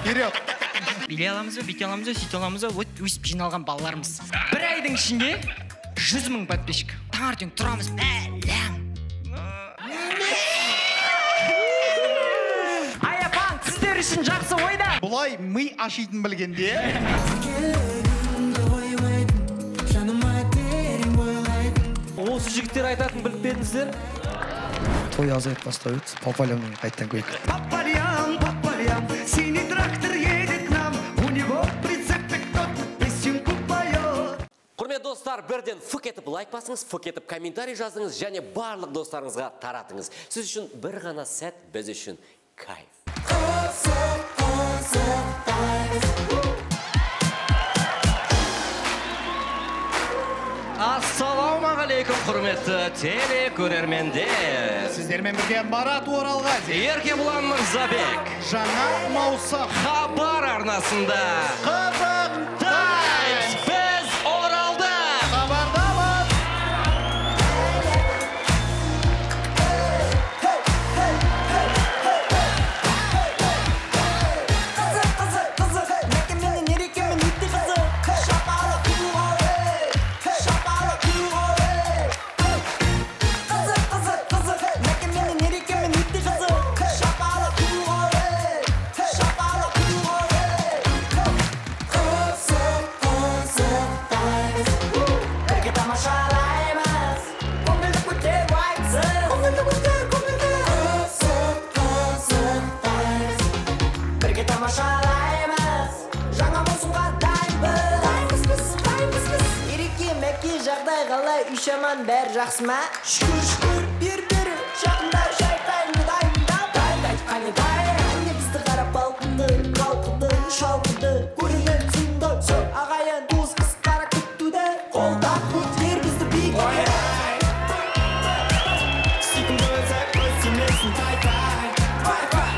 Вперед! Биле аламыз, бүйте аламыз, сөйте аламыз, өсіп жиналған балаларымыз. Бір айдың ішінде 100 000 подписчик. Таңертең тұрамыз, бәлем. Аяпан, сіздер үшін жақсы ойда. Бұлай ми ашитын білгенде. Осы жігіттер айтатын біліп бердіңіздер? Той азайып бастауыд, папалямның қайттан көйік. Папалям, папалям, синий трактор едет к нам, у него прицепе кто-то песенку поет. Құрметті достар, бірден фык етіп лайк басыңыз, фык етіп комментарий жазыңыз, және барлық достарыңызға таратыңыз. Сіз үшін бір ғана сәт, біз үшін кайф. Ассалаумағалейкум, құрметті телекөрермендер. Сіздермен бірге Марат Оралғазин, Еркебұлан Мырзабек, жаңа маусым хабар арнасында Қызық Таймс, біз оралдық. Хабардамыз. Üşemen ber жақсыма Шүкір бір-бірі жақында жайқайны дайында Дай, әне бізді қарап балқынды, қалқынды, шалқынды Көрінен сынды, ағайын туыс қыз қара күттуді Қолда көтер бізді бейге Сүйкін көзі көзімесін тай-тай Вай-вай,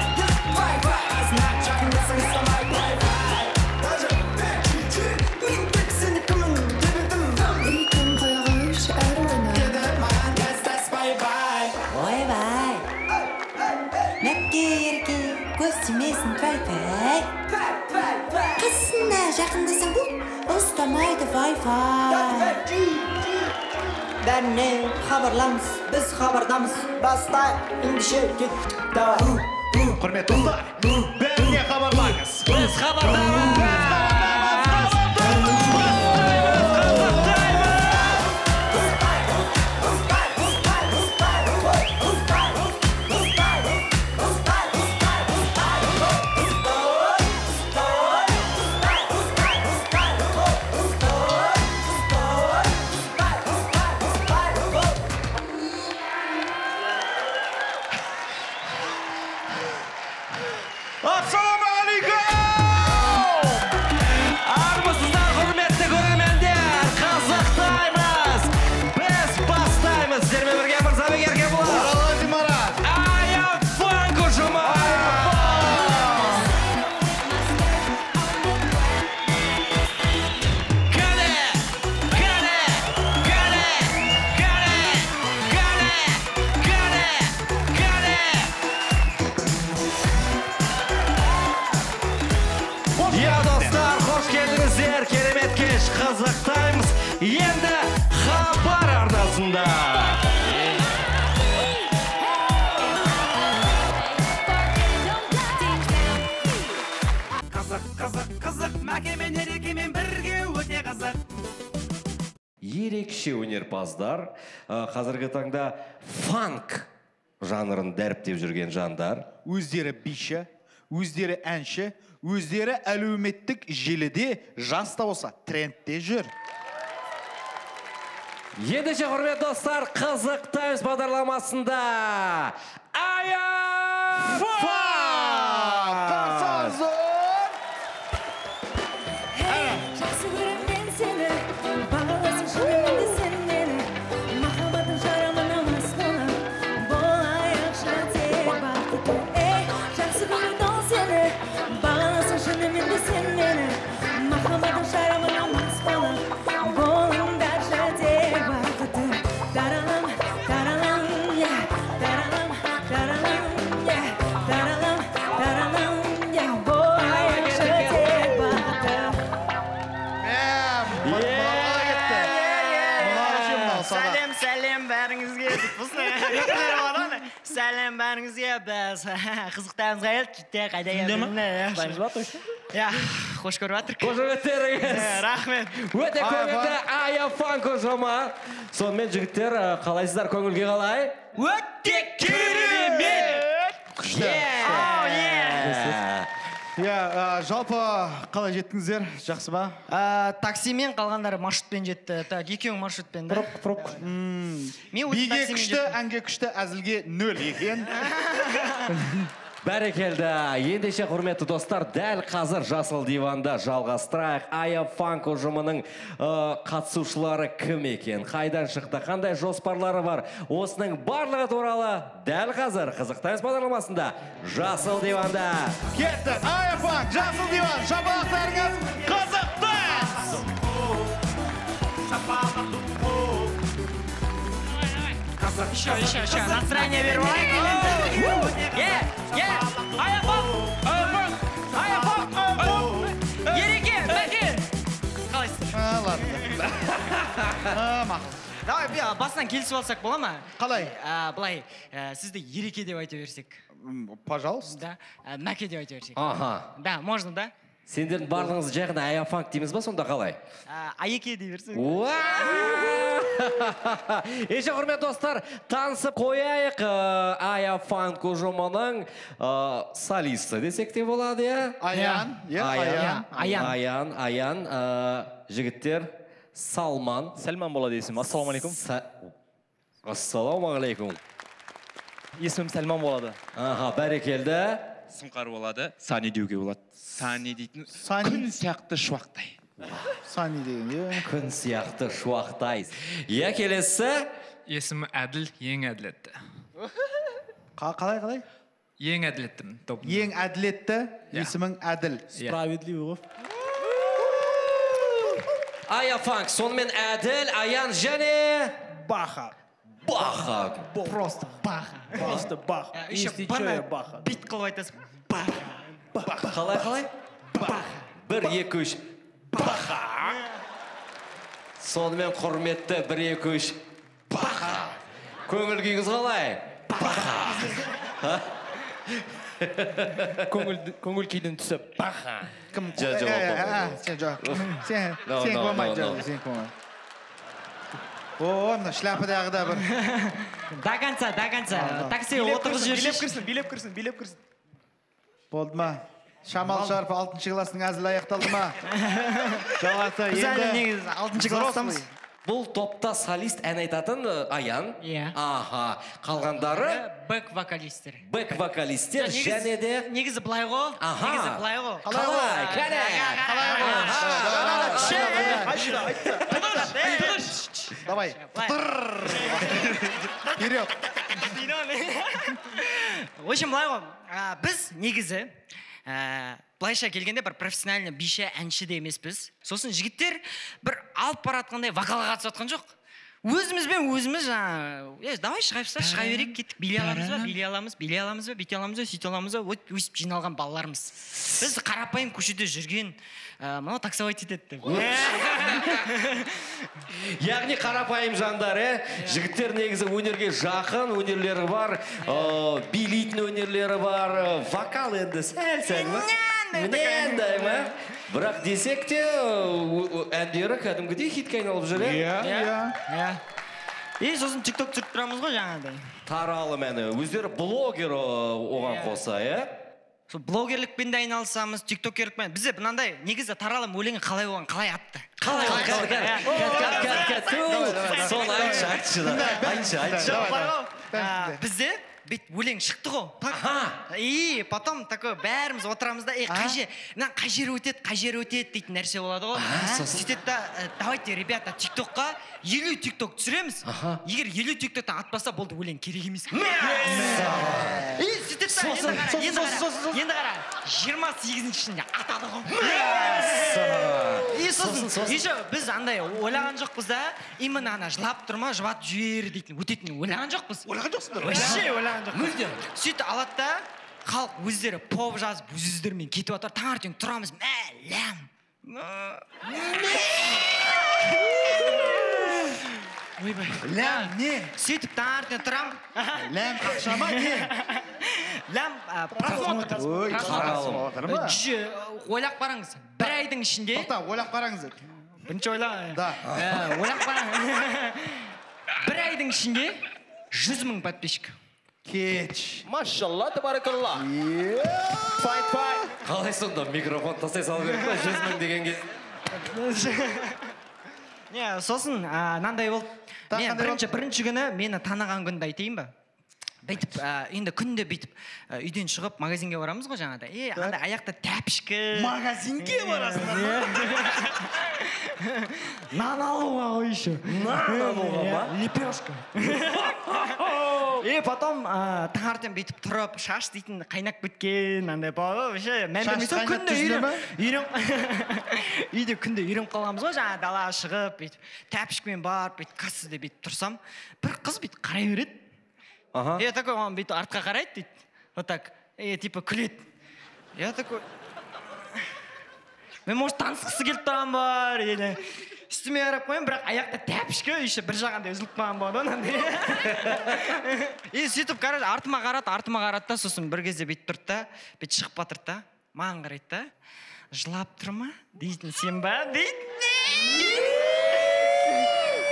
азына жақындасың самай вай-вай Даже бәк-чү-чү, мен тексіні кімін дебедім Ойбай, мәкке ерке, көз тимесін пәй-пәй Қасына жақындасың бұл, ұстамайды вай-фай Бәріне хабарламыз, біз хабардамыз Бастай, ендіше кет, давай Құрметті достар, бәріне хабарлаңыз. Біз хабардамыз. Армысыздар, құрметті көрермендер, Қызық Таймс, біз бастаймыз. Сіздермен бірге Мырзабек Еркебұлан, Оралғазин Марат, Аяпан ұжымы. Я, достар, қош келдіңіздер, керемет кеш, Қызық Таймс, енді хабар арнасында. Қызық, мәкемен ерекемен бірге өте қызық Ерекше өнерпаздар, қазіргі таңда фанк жанрын дәріптеп жүрген жандар. өздері биші, өздері әнші, өздері әлеуметтік желіде жаста болса трендте жүр. Ендеше, құрметті достар, Қызық Таймс бағдарламасында Аяпан! Жақсы көрем мен сені, бағаласын шынымен де сен мені Махаббатын жарамын амас бола, болайық шәте бақыты Жақсы көрем ол сені, бағаласын шынымен де сен мені Махаббатын жарамын амас бола, болыңдар шәте бақыты Даралам, даралам, даралам, даралам, даралам Сәлем бәріңізге. Сәлем бәріңізге. Біз қызықтарыңызға келді. Қайда келдіңіз? Я, қош көріп жатырмық. Қошеметтеріңіз. Рахмет. Өте көңілді Ая Фанк ұжымы. Сонымен жігіттер, қалайсыздар, көңілге қалай? Өте керемет. Күшті. Жалпы қалай жеттіңіздер? Жақсы ба? Таксимен, қалғандары маршрутпен жетті. Екеуің маршрутпен, да? Биге күшті, әнге күшті, әзілге 0 екен. Бәрекелді. Ендеше құрметті достар, дәл қазір Жасыл диванда жалғастырайық. Ая Фанк ұжымының қатысушылары кім екен? Қайдан шықты? Қандай жоспарлары бар? Осының барлығы туралы дәл қазір қызықтаймыз бағдарламасында Жасыл диванда. Кетті. Ая Фанк, Жасыл диван, шапалақтарыңыз қызықты! Еще, настроение беру. Ереке, бәке. Қалайсыз? Ладно. Мақұл. Давай, басынан келісіп алсақ бола ма? Қалай? Былай, сізді Ереке деп айта берсек. Пожалуйста. Да, Мәке деп айта берсек. Аха. Да, можно, да? Сендердің барлығыңыз жағында Ая Фанк дейміз ба, сонда қалай? Аеке дей берсек. Еше құрмет достар, танысып қояйық Ая Фанк ұжымының солисті десек те болады, Аян, жігіттер, Салман. Сәлман болады есім. Ассаламалейкум. Ассаламалейкум. Есімім Сәлман болады. Бәрекелді. Сұңқар болады, Сани деуге болады. Сани дейтін күн сияқты шуақтай. Сани деген, күн сияқты шуақтай. Келесі? Есімі Әділ, ең әділетті. Қалай? Ең әділеттім. Ең әділетті, есімің Әділ. Справедливый. Ая Фанк, сонымен Әділ, Аян және... Баха. Баха. Просто Баха. Просто Баха. Еще Баха. Бит қылып айтасың. Баха. Қалай? Баха. 1, 2, 3. Баха. Сонымен құрметті 1, 2, 3. Баха. Көңіл күйіңіз қалай? Баха. Көңіл күйдің түсі Баха. Сен көмай. Мына шляпадағы да бір. До конца. Такси отырғыз жүрші. Билеп кірсін. Болды ма? Шамал Шарып 6-шы классының әзіл аяқталды ма? Жалғасы Біз әлі негіз 6-шы кластамыз. Бұл топта солист ән айтатын Аян. Қалғандары? Бэк-вокалистер. Бэк-вокалистер және де... Негізі былай ғо. Давай. Вперед. В общем, былай ғой. Біз негізі былайша келгенде бір профессиональный биші әнші де емеспіз. Сосын жігіттер бір алып баратқандай вокалға қатысып жатқан жоқ. Өзіміз давай шыға берейік, кеттік, билей аламыз ба, сөйте аламыз ба, өсіп жиналған балаларымыз. Біз қарапайым көшеде жүрген, мынау таксовать етеді. Яғни қарапайым жандар, жігіттер негізі өнерге жақын, өнерлері бар, билейтін өнерлері бар, вокал енді сәл-сәл ма? Мнендай ма? Бірақ десек те әндері кәдімгідей хитке айналып жүр, сосын тикток түсіріп тұрамыз ғой жаңағыдай. Таралым әні, өздері блогер оған қоса, Блогерлікпен де айналысамыз, тиктокерлікпен. Бізде мынандай негізі таралым өлеңі қалай оған, қалай атты? Бізде бет өлең шықты ғой. Потом такой бәріміз отырамыз да, қай жер өтеді дейтін нәрсе болады ғой. Сөйтеді да, давайте, ребята, тиктокқа 50 тикток түсіреміз. Егер 50 тиктоктан атпаса, болды өлең керек емес. Сөйтеді да, енді қара, 28-шінде атады ғой. Біз андай ойлаған жоқпыз да, именно ана жылап тұрма, жыбат жүйері дейтін, өтетін ойлаған жоқпыз. Ойлаған жоқсыңдар? Вообще ойлаған жоқпыз. Сөйтті алады да, халық өздері поп жазып, өздерімен кетіп атыр, таңертең тұрамыз, мәлім. ойбай. Ләм не? Сөйтіп таңертең тұрам. Ләм ақша ма не? Ләм просмотр. Ой, қаралым. Ойлап қараңыз. Бір айдың ішінде. Тоқта, ойлап қараңыз. Бірінші ойла. Да. Ойлап қараңыз. Бір айдың ішінде 100 000 подписчик. Кетш. Машалла, табаракалла. Fight. Қалай сонда микрофон тастай салу керек па 100 000 деген кезде? Не, сосын мынандай болды. Мен бірінші күні мені таныған күнді айтайын ба? Бүйтіп, енді күнде бүйтіп үйден шығып магазинге барамыз ғой жаңағыда. Андай аяқта тәпішкі. Магазинге барасың. Нан алуға ғой еще. Нан алуға ма? Лепешка. Потом таңертең бүйтіп тұрып, шаш дейтін қайнап кеткен, андай вообще мәндемейсің күнде үйде күнде үйреніп қалғанбыз ғой, жаңа далаға шығып, бүйтіп тәпішкімен барып, бүйтіп кассада бүйтіп тұрсам, бір қыз бүйтіп қарай береді. Я такой, он бүйтіп артқа қарайды дейді. Вот так. Типа күледі. Я такой... Мен, может, танысқысы келіп тұрған бар, или... Үстіме қарап қойым, бірақ аяқта тәпішкі, еще бір жағанда үзіліп қалған болады, онандай. Сөйтіп, короче, артыма қарады да, сосын бір кезде бүйтіп тұрды да, бүйтіп шығып батырды да, маған қарайды да, жылап тұр ма? Дейтін, сен ба? Дейтін.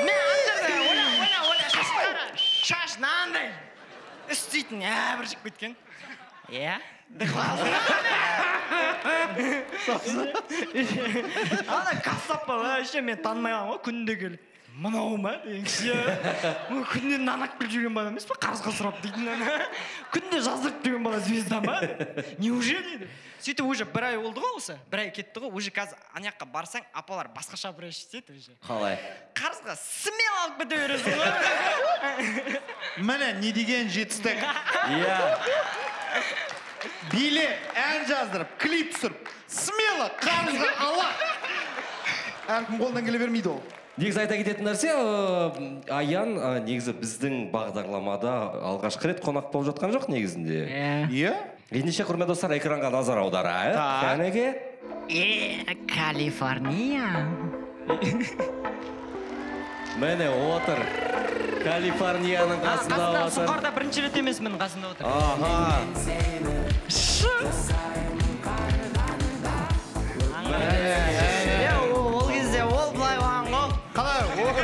Мен аңжырды, оля, шаш қара, шаш, нандай. Үстейтін, бір жіп кеткен. Ана қасап ба, мен танымайған ғой, күнде келіп. Мынау ма деген кісі. Күнде нанақ күл жүрген бала емес па, қарызға сұрап дейтін. Күнде жаздырып жүрген бала звезда ма? Неужели дейді. Сөйтіп уже бір ай болды ғой осы, бір ай кетті ғой, уже қазір анаяққа барсаң, апалар басқаша бір ешітеді уже. Қалай? Қарызға смел алып кете бересің ғой. Міне, не деген жетістік. Билет, ән жаздырып, клип түсіріп, смело қарызға ала. Әркім қолдан келе бермейді ол. Негізі айта кететін нәрсе, Аян негізі біздің бағдарламада алғашқы рет қонақ болып жатқан жоқ негізінде. Ендеше құрметті достар, экранға назар аударайық. Кәнеке? Калифорния. Міне отыр. Калифорнияның қасында отыр. Қасында сұңқарда бірінші рет емес мен қасында отыр. Ол кезде ол былай оған ғой. Қалай?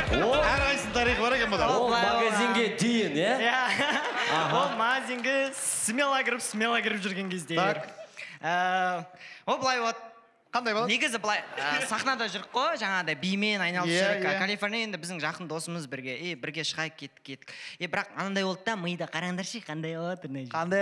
Әр қайсының тарихы бар екен бұда. Ол магазинге дейін, Ол магазинге смело кіріп жүрген кезде. Ол былай от. Қандай болады? Негізі былай сахнада жүріп қой, жаңағыдай бимен айналып жүріп. Калифорния енді біздің жақын досымыз бірге шығайық кеттік. Бірақ анандай болды да, мида қараңдаршы, қандай болады? Қандай?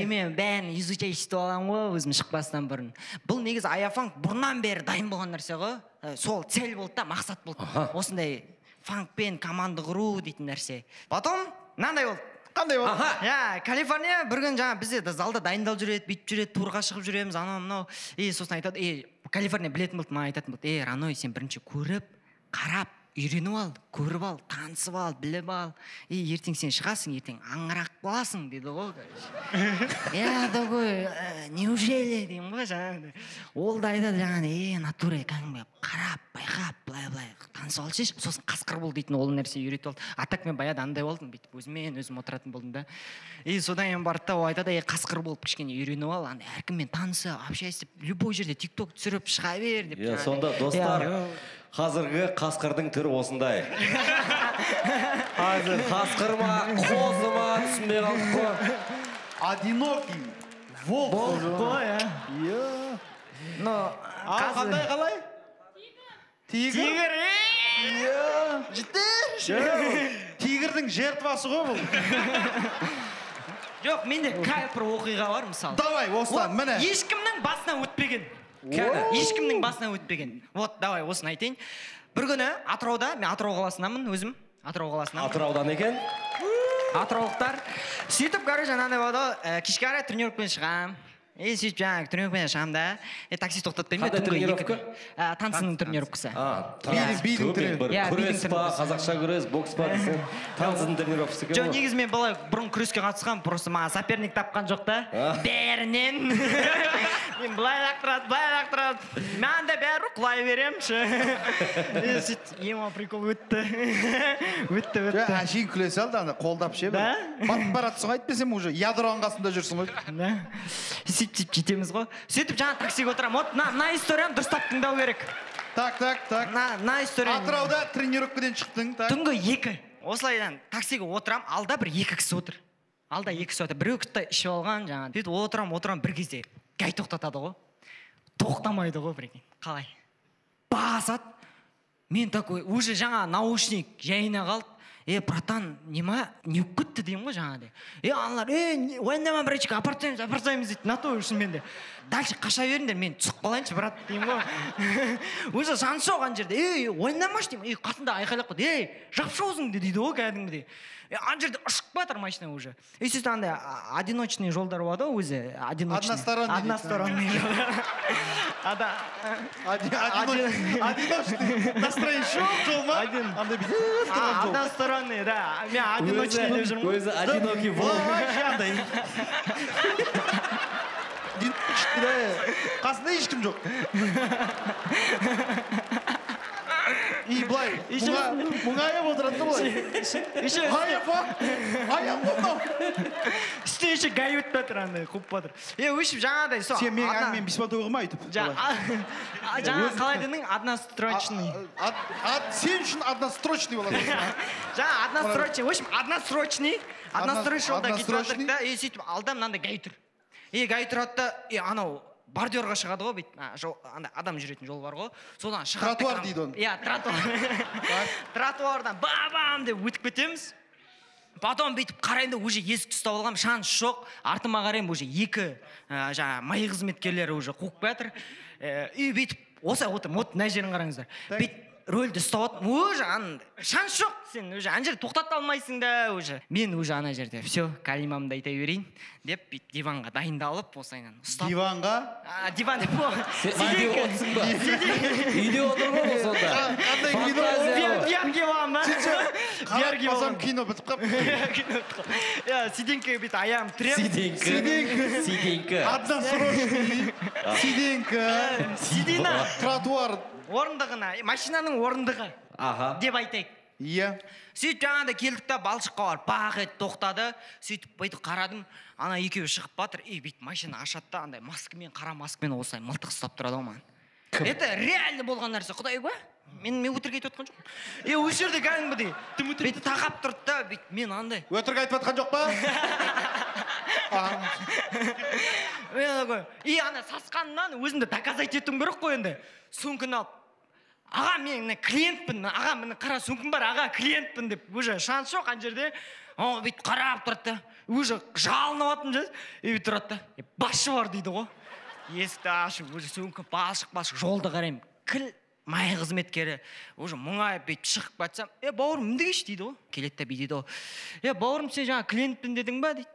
Мен бәрін изучай сөйтіп алған ғой, өзім шықпастан бұрын. Бұл негізі аяфанк бұрыннан бері дайын болған нәрсе ғой. Сол цель болды да, мақсат болды. Осындай фанкпен команда құру дейтін нәрсе. Потом мынандай болды. Қандай болды? Калифорния бір күн жаңа бізде залда дайындалып жүреді, бүйтіп жүреді, турға шығып жүреміз, анау-мынау. Сосын айтады, Калифорния білетін болды, маған айтатын болды, Раной, сен бірінші көріп, қарап, үйреніп ал, көріп ал, танысып ал, біліп ал. Ертең сен шығасың, ертең аңырақ боласың, деді ғой. Такой, неужели, деймін ғой жаңағыдай. Ол да айтады жаңағыдай, натура кәдімгі қарап, байқап, былай танысып алшы, сосын қасқыр бол дейтін ол нәрсе үйретіп алды. Атак мен баяда андай болдым, бүйтіп өзім отыратын болдым да. Содан кейін барды да, ол айтады, қасқыр болып кішкене үйреніп ал, андай әркіммен танысып, общайся, любой жерде тикток түсіріп шыға бер деп. Сонда достар, қазіргі қасқырдың түрі осындай. Қасқыр ма, қозы ма, түсінбей қалдық қой. Одинокий волк қой, Қалай? Тигр? Тигрдің жертвасы ғой бұл. Жоқ, менде кәп бір оқиға бар мысалы. Давай, осыдан, міне. Ешкімнің басынан өтпеген. Ешкімнің басынан өтпеген. Вот, давай, осыны айтайын. Бір күні Атырауда, мен Атырау қаласынамын өзім. Атыраудан екен? Атыраулықтар. Сөйтіп, короче, анандай болды, кешке қарай тренировкамен шығам. Сөйтіп жаңағы тренировкадан шығамын да. Такси тоқтатпаймын. Қандай тренировка? Танцының тренировкасы. Бидің тренировкасы. Күрес па, қазақша күрес, бокс па десең, танцының тренировкасы екен. Жоқ, негізі мен былай бұрын күреске қатысқам, просто маған соперник тапқан жоқ та. Бәрінен. Мен былай лақтырады. Мен де бәрі құлай беремші. Сөйтіп, ема прикол өтті. Өтті. Әшейін күле салды, ана қолдап ше. Батып баратсың айтпесем уже ядроның қасында жүрсің ғой. Сөйтіп жетеміз ғой. Сөйтіп жаңа таксиге отырам. Вот мына историяны дұрыстап тыңдау керек. Так. Мына историяны. Атырауда тренировкадан шықтың. Түнгі 2. Осылайдан таксиге отырам, алда бір 2 кісі отыр. Біреу кітті ішіп алған жаңа. Сөйтіп отырам бір кезде гай тоқтатады ғой. Тоқтамайды ғой бірген. Қалай? Басады. Мен такой, уже жаңа наушник жайына қалды. Братан, не өкітті деймін ғой жаңағыдай. Аналар, уайымдама, братчик, апартаймыз дейді. На то үшін менде. Дальше қаша беріңдер, мен түсіп қалайыншы, брат, деймін ғой. Уже шанс жоқ ана жерде. Уайымдамашы деймін. Қасында айқайлап қойды. Жапшы өзіңді дейді ғой кәдімгідей. Ана жерде ұшып батыр машина уже. Сөйтіп андай одиночный жолдар болады ғой өзі. Односторонний жолдар. Одиночный. Настроение жол ма? Односторонний, да. Мен одиночный деп жүрмін. Өзі одинокий волк. Қасында ешкім жоқ. И былай, мұңайып отырады былай. Аяқ болмау. Үстіне еще гай өтіп жатыр, андай, қуып батыр. Өшіп жаңағыдай. Сен менің әңгімені беспонтовый қылма өйтіп. Жаңа қалай дедің, однострочный. Сен үшін однострочный болады. Жаңа однострочный. Өшіп, однострочный жолда кетіп жатырық да. Сөйтіп алда мынандай гай тұр. Гай тұрады да, анау бордюрға шығады ғой, адам жүретін жол бар ғой. Содан шығады. Тротуар дейді оны. Тротуар. Тротуардан бам деп өтіп кетеміз. Потом бүйтіп қарайында уже есікті ұстап алғам, шанс жоқ. Артыма қарайым уже 2 май қызметкерлері уже қуып жатыр. Бүйтіп осай отыр, мына жерін қараңыздар. Бүйтіп рөлді ұстап отыр. Уже шанс жоқ. Сен уже ана жерде тоқтата алмайсың да уже. Мен уже ана жерде все, калимамды айта берейін деп диванға дайындалып осайынан ұстап. Диванға? Диван деп о. Үйде отыр ғой сонда. Қандай кино? Диван ба? Қарапасам кино бітіп қап. Сиденька бүйтіп аяғым тіреп. Сиденька. Односрочный. Сиденька. Сидина. Тротуар. Орындығына, машинаның орындығы деп айтайық. Сөйтіп жаңағыда келдік та балшыққа бар, бақ ет тоқтады. Сөйтіп бүйтіп қарадым, ана екеуі шығып батыр. Бүйтіп машина ашады да, андай маскамен, қара маскамен осылай мылтық ұстап тұрады ғой маған. Это реально болған нәрсе, құдай куә. Мен өтірік айтып отқан жоқ. Осы жерде кәдімгідей бүйтіп тақап тұрды да, бүйтіп мен андай. Өтірік айтып отқан жоқ па? Ана сасқанынан өзімді доказать етуім керек қой енді. Сөмкін алып. Аға, мен клиентпін, аға, мені қара сөмкім бар, аға, клиентпін деп, уже шанс жоқ ана жерде. Бүйтіп қарап тұрады да, уже жалынып атын жаз, бүйтіп тұрады да, басшы бар дейді ғой. Есікті ашып, уже сөмкім балшық, жолды қараймын. Кіл май қызметкері, уже мұңайып бүйтіп шығып батсам, бауырым, міндігеш дейді ғой. Келеді де дейді ғой. Бауырым, сен жаңа клиентпін дедің ба дейді.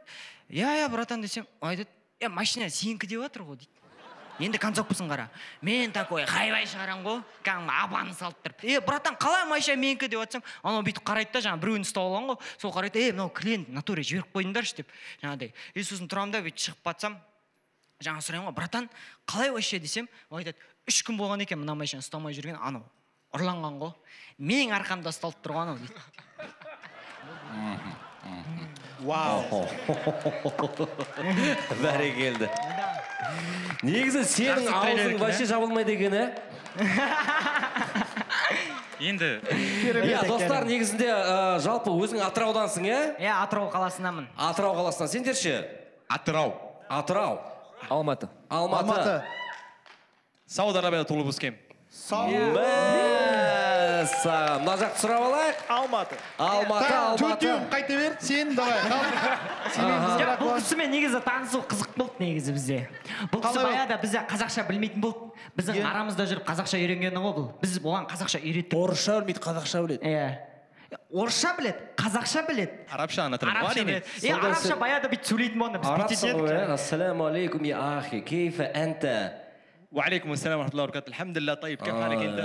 Братан десем, айтады, машина сенікі деп жатыр ғой дейді. Енді концовкасын қара. Мен такой хайвай шығарам ғой, кәдімгі абаны салып тұрып. Братан, қалай машина менікі деп жатсам, анау бүйтіп қарайды да, жаңа біреуін ұстап алған ғой. Сол қарайды, мынау клиент натуре жіберіп қойдыңдаршы деп. Жаңағыдай. Сосын тұрамын да бүйтіп шығып батсам, жаңа сұраймын ғой, братан, қалай вообще десем, айтады, 3 күн болған екен мына машина ұстамай жүрген, анау ұрланған ғой. Менің арқамда ұсталып тұрған анау дейді. Вау. Бәрекелді. Негізі сенің аузың вообще жабылмайды екен, Енді достар, негізінде жалпы өзің Атыраудансың, Атырау қаласынамын. Атырау қаласынан. Сендер ше? Атырау. Алматы. Сауд Арабияда туылып өскем. Мына жақты сұрап алайық. Алматы. Төтеуім қайта бер, сен давай. Бұл кісімен негізі танысу қызық болды негізі бізде. Бұл кісі баяғыда бізде қазақша білмейтін болды. Біздің арамызда жүріп қазақша үйренгені ғой бұл. Біз оған қазақша үйреттік. Орысша білмейді, қазақша біледі. орысша біледі, қазақша біледі. Арабша ана тілі бар Арабша ене. біледі. Арабша баяғыда бүйтіп сөйлейтін болғанда біз бүйтетін едік. арабсың ассаламу алейкум я ахи кейфа анта وعليكم السلام ورحمة الله وبركاته. الحمد لله طيب كيف حالك أنت؟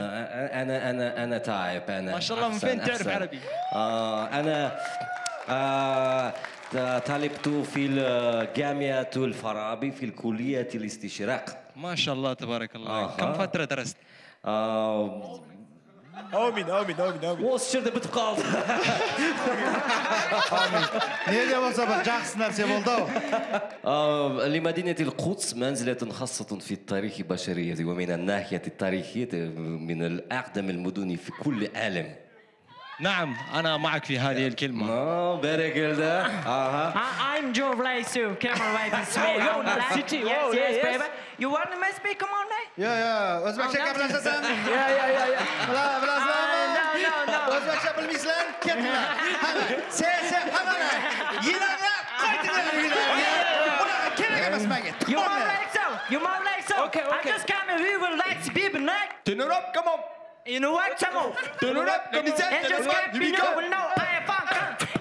انا تعب انا ما شاء الله من فين تعرف عربي؟ انا طالبت في الجامعة الفارابي في الكلية الاستشراق ما شاء الله تبارك الله. كم فترة درست؟ Amin. осы жерде бітіп қалды. Не де болса бір жақсы нәрсе болды ау. لمدينة القدس منزلة خاصة في التاريخ البشرية ومن الناحية التاريخية من الأقدم المدن في كل العالم. نعم أنا معك في هذه الكلمة. بارك الله. I'm Joe Vlaisu, camera wife is me. City. Yes, baby. You want to speak? Come on, mate. Yeah. O'zbekcha gaplashasam? Bilasizlarmi? O'zbekcha bilmaysizlar? Ketdilar. Hamma. Yilanglar, qaytinglar uylarga. Unaqa kerak emas menga. You want like so? Okay. I just come and we will like people night. Turn it up, come on. You know what, Samo? Turn it up, come on. And just get me know, we know I am fun.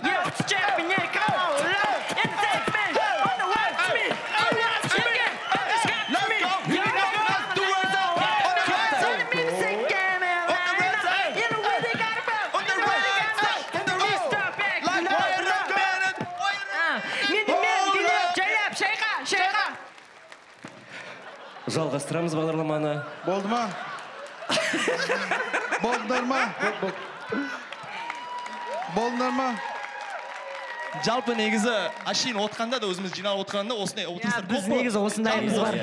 Yeah, Jeffy, yeah, come on, low. And take me on the way to me. Oh, yeah, chicken. Just get me. You know what? Do it on the right side. On the right side. You know where they got it from. On the right side. On the right side. Like wire up, man. Шайқа. Жалғастырамыз бағдарламаны. Болды ма? Болдыңдар ма? Жалпы негізі ашин отқанда да өзіміз жиналып отқанда осындай отырыстар көп. Біз негізі осындаймыз бар.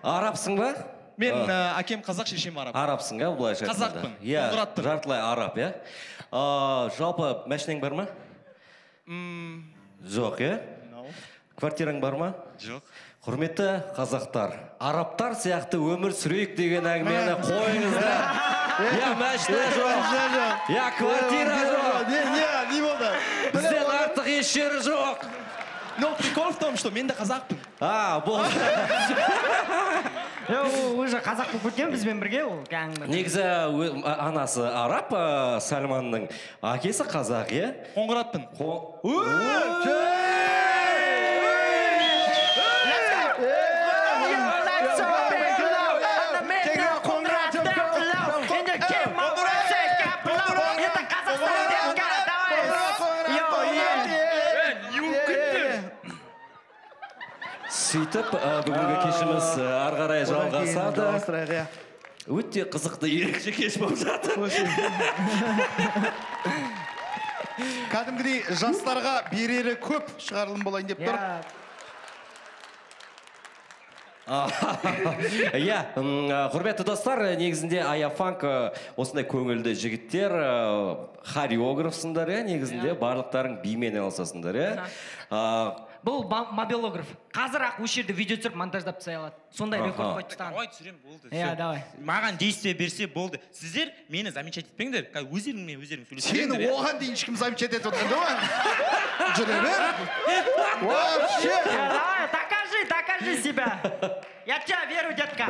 Арабсың ба? Мен әкем қазақ, шешем араб. Арабсың, иә, былайша айтқанда. Қазақпын. Иә, Қоңыраттым. жартылай араб, иә. Жалпы машинең бар ма? Жоқ, иә? Квартираң бар ма? Жоқ. Құрметті қазақтар, арабтар сияқты өмір сүрейік деген әңгімені қойыңыздар. Я машина жоқ. Я квартира жоқ. Не болды? Бізден артық еш жері жоқ. Но прикол в том, что мен де қазақпын. Болды. Уже қазақ болып кеткен бізбен бірге ол кәңгі. Негізі анасы араб, Сальманның әкесі қазақ, иә? Қоңыратпын. Сөйтіп, бүгінгі кешіміз ары қарай жалғасады. Өте қызықты ерекше кеш болып жатыр. Кәдімгідей жастарға берері көп шығарылым болайын деп тұр. Иә, құрметті достар, негізінде Аяфанк осындай көңілді жігіттер, хореографсыңдар, негізінде барлықтарың бимен алысасыңдар, Бұл мобилограф. Қазір ақ осы жерде видео түсіріп монтаждап тастай алады. Сондай рекорд қойып тастаған. Давай түсірем, болды. Иә, давай. Маған действие берсе болды. Сіздер мені замечать етпеңдер. Өздеріңмен өздерің Сені сөйлесеңдер. оған дейін ешкім замечать етіп отырған да? Жүре бер. Вообще. Докажи себя. Я тебя верю, детка.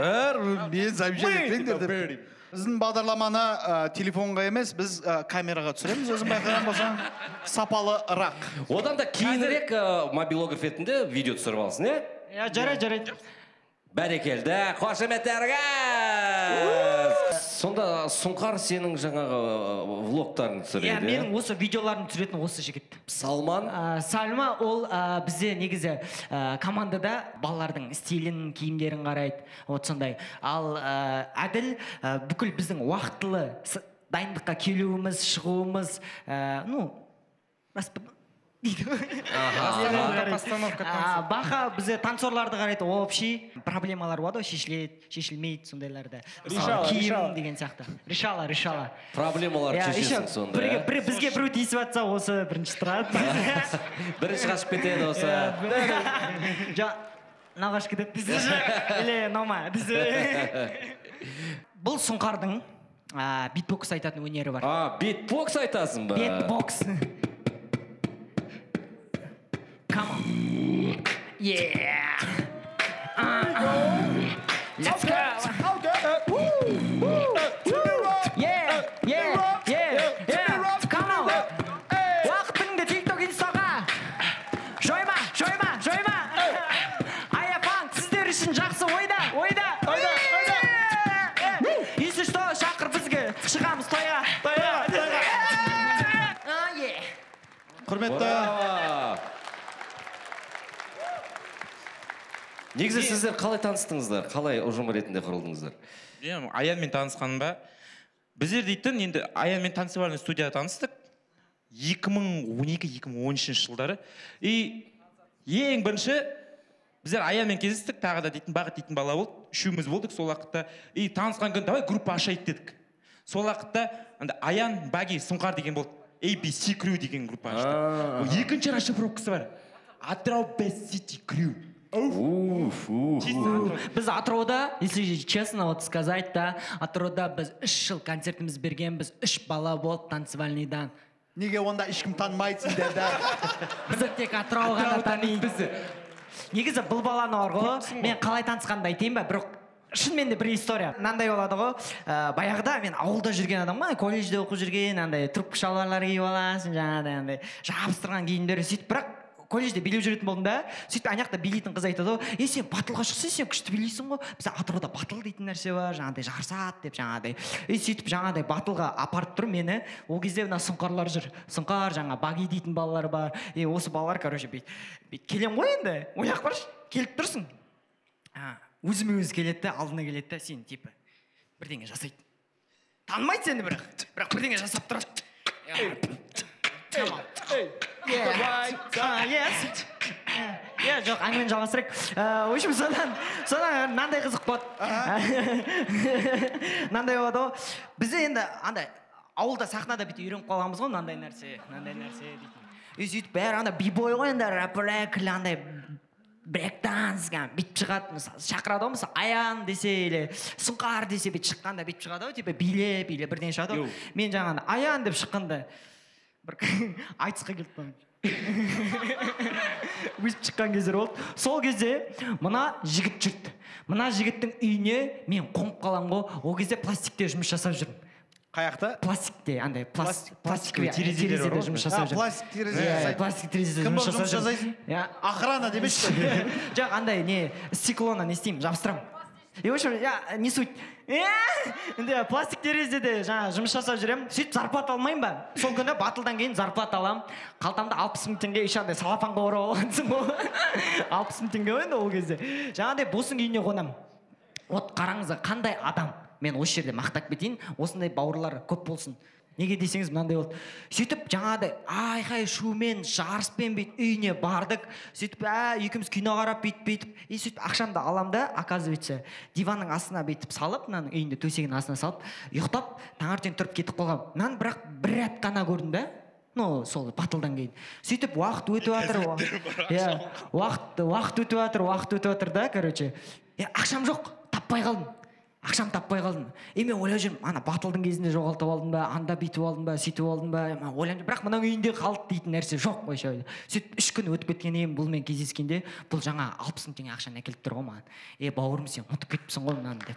Мен замечать етпеңдер деп. Біздің бағдарламаны телефонға емес, біз камераға түсіреміз, өзің байқаған болсаң, сапалырақ. Одан да кейінірек мобилограф етінде видео түсіріп алсын, е? Жарайды. Бәрекелді, қошеметтерге! Сонда Сұңқар сенің жаңағы влогтарын түсіреді, Иә, менің осы видеоларын түсіретін осы жігіт. Салман? Сальма ол бізде негізі командада балалардың стилін, киімдерін қарайды. Вот сондай. Ал Әділ бүкіл біздің уақытлы дайындыққа келуіміз, шығуымыз, Баха бізде танцорларды қарайды, общий проблемалар болады, шешілмейді сондайларды. Киім деген сияқты. Решала. Проблемалар шешесің сонда. Бізге біреу тиісіп атса, осы бірінші тұрады. Бірінші қашып кетеді осы. Мынау қашып кетеді десе, или нома десе. Бұл Сұңқардың битбокс айтатын өнері бар. Битбокс айтасың ба? Битбокс. Come on. Yeah. Let's go. Yeah. Come on. Құрметті. Негізі сіздер қалай таныстыңыздар? Қалай ұжым ретінде құрылдыңыздар? Аянмен танысқаным ба? Біздер дейтін енді Аянмен танцевальный студияда таныстық. 2012-2013 жылдары. И ең бірінші біздер Аянмен кездестік, тағы да дейтін Бағыт дейтін бала болды. Үшеуміз болдық сол уақытта. И танысқан күн давай группа ашайық дедік. Сол уақытта Аян, Баги, Сұңқар деген болды. ABC Crew деген группа ашты. Екінші расшифровкасы бар. Атырау Best City Crew. Біз Атырауда, если честно вот сказать, да, Атырауда біз 3 жыл концертіміз берген, біз 3 бала болды танцевальныйдан. Неге онда ешкім танымайсың деді? Бізді тек Атырау ғана таниды. Негізі бұл баланы бар ғой, мен қалай танысқанымды айтайын ба, бірақ шынымен де бір история. Мынандай болады ғой, баяғыда мен ауылда жүрген адамға, колледжде оқып жүрген, андай трубка шалбарлар киіп аласың, жаңағыдай жабыстырған киімдер сөйтіп, бірақ колледжде билеп жүретін болдым да, сөйтіп ана билейтін қыз айтады ғой, сен батылға шықсың, сен күшті билейсің ғой, біз Атырауда батыл дейтін нәрсе бар, жаңағыдай жарысады деп жаңағыдай. Сөйтіп жаңағыдай батылға апарып тұр мені, ол кезде мына сұңқарлар жүр. Сұңқар, жаңа Баги дейтін балалар бар. Осы балалар, короче, бейт келем ғой енді, ойнақ баршы, келіп тұрсың. Өзіме өзі келеді де, алдына келеді де, сен типа бірдеңе жасайды. Танымайды сені бірақ бірдеңе жасап тұрады. Жоқ, әңгімені жалғастырайық. В общем, содан мынандай қызық болады. Мынандай болады ғой. Бізде енді ауылда сахнада бүйтіп үйреніп қалғанбыз ғой, мынандай нәрсе дейтін. Сөйтіп бәрі бибой ғой енді, рэп, андай брейк-данс бүйтіп шығады, шақырады ғой, мысалы Аян десе, или Сұңқар десе бүйтіп шыққанда бүйтіп шығады ғой, типа биле бірден шығады ғой. Мен жаңағы Аян деп шыққанда бір айтысқа келіп қалдым. Өсіп шыққан кездер болды. Сол кезде мына жігіт жүрді. Мына жігіттің үйіне мен қонып қалам ғой. Ол кезде пластикте жұмыс жасап жүрмін. Қаяқта? Пластикте, андай пластиковый терезеде жұмыс жасап жүрмін. Пластик терезеде жұмыс жасап жүрмін. Охрана демешті. Жоқ, андай не стеклоны не істеймін, жабыстырамын. И в общем, не суть. Пластик терезеде жаңа жұмыс жасап жүремін. Сөйтіп зарплата алмаймын ба? Сол күні батылдан кейін зарплата аламын. Қалтамда 60 000 теңге ешандай салафанға орап алғансың ғой. 60 000 теңге ғой ол кезде. Жаңағыдай босың үйіне қонамын. Вот қараңыздар, қандай адам. Мен осы жерде мақтап кетейін, осындай бауырлар көп болсын. Неге десеңіз мынандай болды. Сөйтіп жаңағыдай айқай шумен, жарыспен үйіне бардық. Сөйтіп екеуміз кино қарап бүйтіп. Сөйтіп ақшамды алам да, оказывается, диванның астына бүйтіп салып, мынаның үйінде төсегінің астына салып, ұйықтап, таңертең тұрып кетіп қалғам. Мынаны бірақ бір рет қана көрдім да. Сол батылдан кейін. Сөйтіп уақыт өтіп жатыр да, короче. Ақшам жоқ, таппай қалдым. Ақшам таппай қалдым. Мен ойлап жүрмін, ана батылдың кезінде жоғалтып алдым ба, анда бүйтіп алдым ба, сөйтіп алдым ба, ойлап жүрмін. Бірақ мына үйінде қалды дейтін нәрсе жоқ қойша. Сөйтіп 3 күн өтіп кеткеннен кейін бұлмен кездескенде, бұл жаңа 60 000 теңге ақшаны әкеліп тұр ғой маған. Бауырым, сен ұмытып кетіпсің ғой мынаны деп.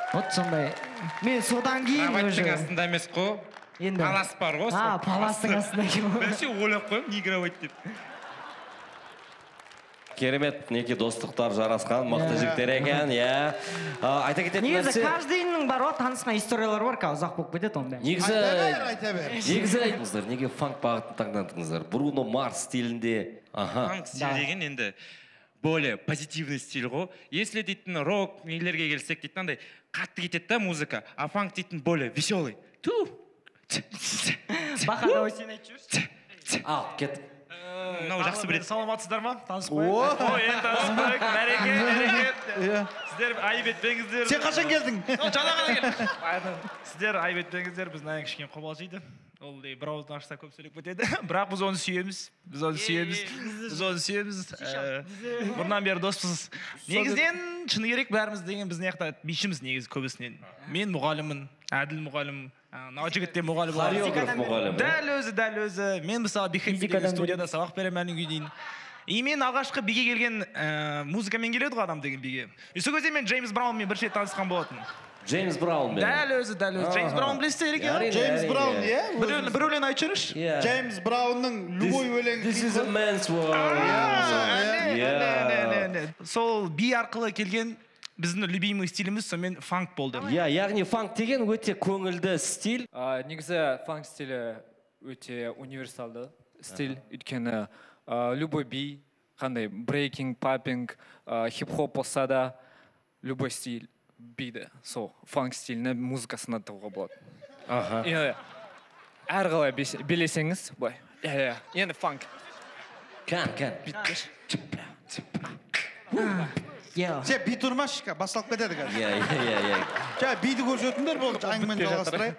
Вот сондай. Мен содан кейін кроваттың астында емес қой. Палас бар ғой. Паластың астында екен. Бәсе ойлап қойым, не кровать деп. Керемет, неке достықтар жарасқан, мықты жігіттер екен, иә. Айта кететін нәрсе... Негізі каждыйның бар ғой, танысқан историялар бар, ұзақ болып кетеді онда. Негізі, неге фанк бағытын таңдандыңыздар? Бруно Марс стилінде. Фанк стиль деген енді более позитивный стиль ғой. Если дейтін рок, нелерге келсек дейтін, андай қатты кетеді да музыка, а фанк дейтін более веселый. Бақада ой сен айтып жүрсің. Ал, кеттік. Жақсы біледі. Саламатсыздар ма? Танысып қояйық. Енді танысып қояйық. Бәрекет. Сіздер айып етпеңіздер. Сен қашан келдің? Жаңа ғана келдім. Сіздер айып етпеңіздер. Біздің аяқ кішкене қобалжиды. Ол бір ауыздан ашса көп сөйлеп кетеді. Бірақ біз оны сүйеміз. Бұрыннан бері доспыз. Негізден шыны керек бәріміз деген біздің аяқта бишіміз негізі көбісінен. Мен мұғаліммін, Әділ мұғалім. Мынау жігіттер мұғалім бар. Хореограф мұғалім. Дәл өзі. Мен мысалы Бихэмпи студияда сабақ беремін әлі дейін. Мен алғашқы биге келген музыкамен келеді ғой адам деген биге. Сол кезде мен Джеймс Браунмен бір рет танысқан болатын. Джеймс Браунмен. Дәл өзі. Джеймс Браун білесіздер екен? Джеймс Браун, иә? Бір өлең айтып жүріңізші. Джеймс Браунның любой өлең. This is a man's world. Сол би арқылы келген біздің любимый стиліміз сонымен фанк болды. Яғни фанк деген өте көңілді стиль. Негізі фанк стилі өте универсалды. стиль, өйткені любой би, қандай брейкинг, паппинг, хип-хоп болса да, любой стиль биді. Сол фанк стиліне музыкасына тауға болады. Әр қалай билесеңіз, былай. Енді фанк. Кән. Сен бит ұрмашы, басталып кетеді қазір. Иә. Жа, биді көрсетіңдер болды, әңгімені жалғастырайық.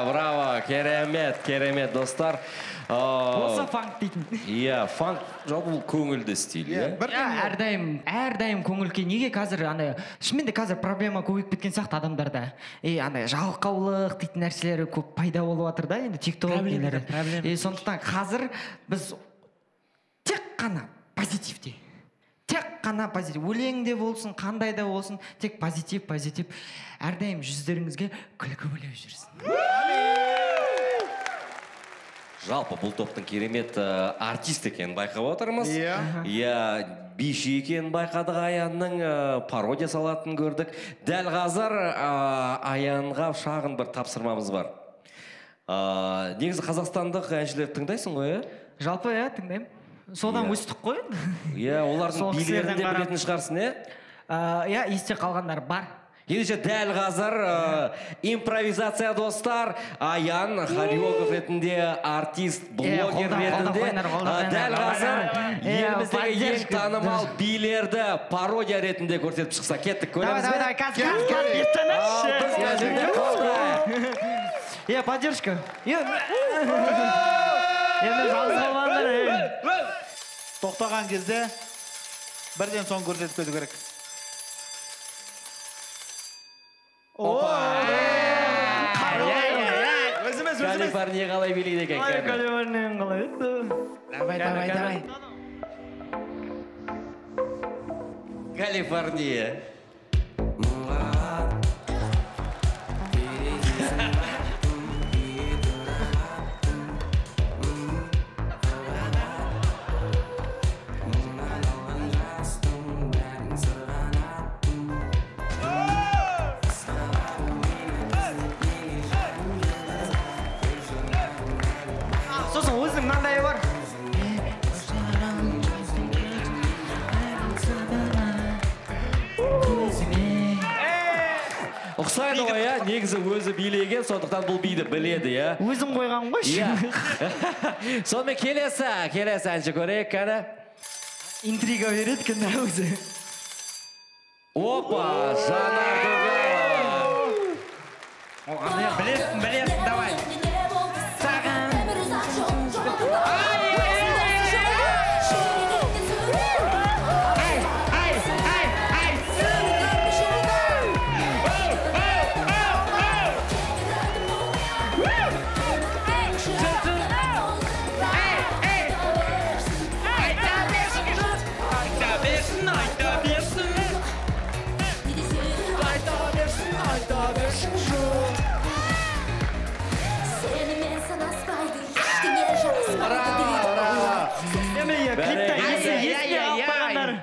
Браво, керемет достар. Осы фанк дейтін. Иә, фанк жалпы бұл көңілді стиль, иә? Әрдайым көңілге. Неге қазір шынымен де қазір проблема көбейіп кеткен сияқты адамдарда. Жалқаулық дейтін нәрселері көп пайда болып жатыр да, енді TikTok нелері. Сондықтан қазір біз тек қана позитивте. Өлеңде болсын, қандай да болсын, тек позитив. Әрдайым жүздеріңізге күлкі білеу жүрсін. Жалпы бұл топтың керемет артист екенін байқап отырмыз. Иә, биші екенін байқадық Аянның, пародия салатын көрдік. Дәл қазір Аянға шағын бір тапсырмамыз бар. Негізі қазақстандық әншілерді тыңдайсың ғой, е? Жалпы, тыңдаймын. Содан өстік қой. Иә, олардың билерін де білетін шығарсың, е? Иә, есте қалғандар бар. Ендеше дәл қазір импровизация достар, Аян хореограф ретінде, артист, блогер ретінде, дәл қазір еліміздегі ең танымал билерді пародия ретінде көрсетіп шықса, кеттік, көреміз бе? Поддержка. Енді жалғыз қалғандар. Тоқтаған кезде бірден соң көрсетіп кету керек. Калифорния қалай билейді екен? Калифорния қалай еді? Давай. Калифорния. Сосын өзінің мынандайы бар. Ұқсайды ғой, иә? Негізі өзі билеген, сондықтан бұл биді біледі, иә? Өзім қойған ғой. Сонымен келесі әнші көрейік, кәні. Интрига береді кінді өзі. Опа, Жанар Дугава. Білесің, давай.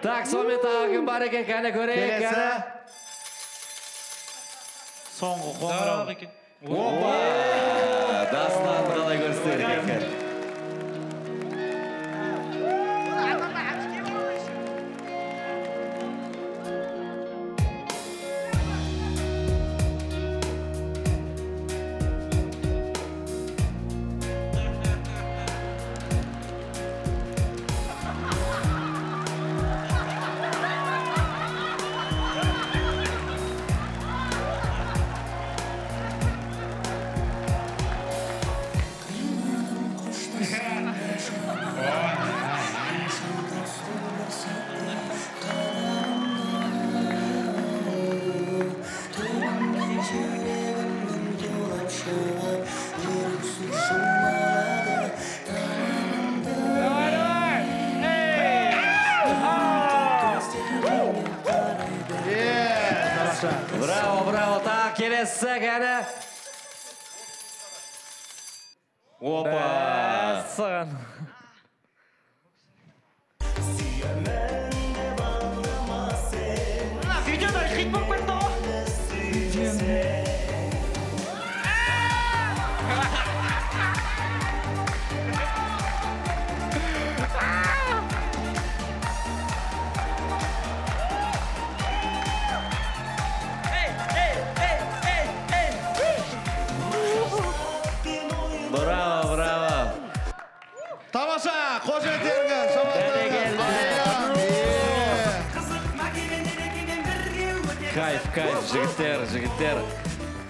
Так, сонымен тағы кім бар екен, кәне көрейік, кәне. Соңғы қоңырау. Опа! Дастан қалай көрсетеді екен. тамаша. Браво. Так, келесі кәні. Опа. Саған. Видеода хит болып кетті ғой. Браво. Тамаша, қош етеріңіз. Кайф, жігіттер.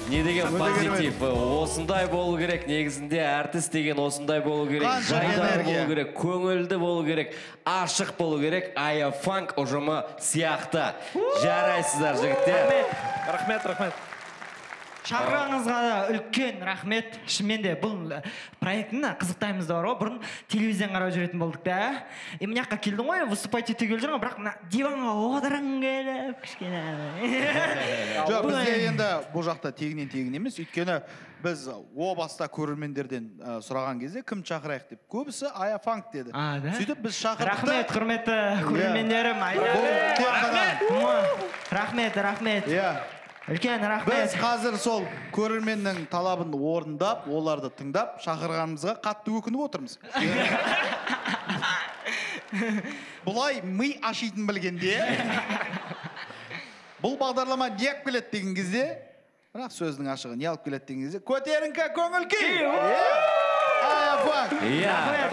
Не деген позитив, осындай болу керек, негізінде әртіс деген осындай болу керек, жайдар болу керек, көңілді болу керек, ашық болу керек, Aya Funk ұжымы сияқты. Жарайсыздар, жігіттер. Рахмет. Шақырғаныңызға да үлкен рахмет. Шынымен де бұл проекттің қызықтаймыз да бар ғой. Бұрын телевизиян қарап жүретін болдық да. Мына жаққа келдің ғой, выступать ете келіп жүрмін, бірақ мына диванға отырғың келіп кішкене. Жоқ, бізде енді бұл жақта тегінен емес. Өйткені біз о баста көрермендерден сұраған кезде кім шақырайық деп. Көбісі Aya Funk деді. Сөйтіп біз шақырдық. Рахмет, құрметті көрермендерім. Рахмет. Үлкен рахмет. Біз қазір сол көрерменнің талабын орындап, оларды тыңдап, шақырғанымызға қатты өкініп отырмыз. Бұлай ми ашитын білгенде, бұл бағдарлама не алып келеді деген кезде, бірақ сөздің ашығы не алып келеді деген кезде, көтеріңкі көңіл күй!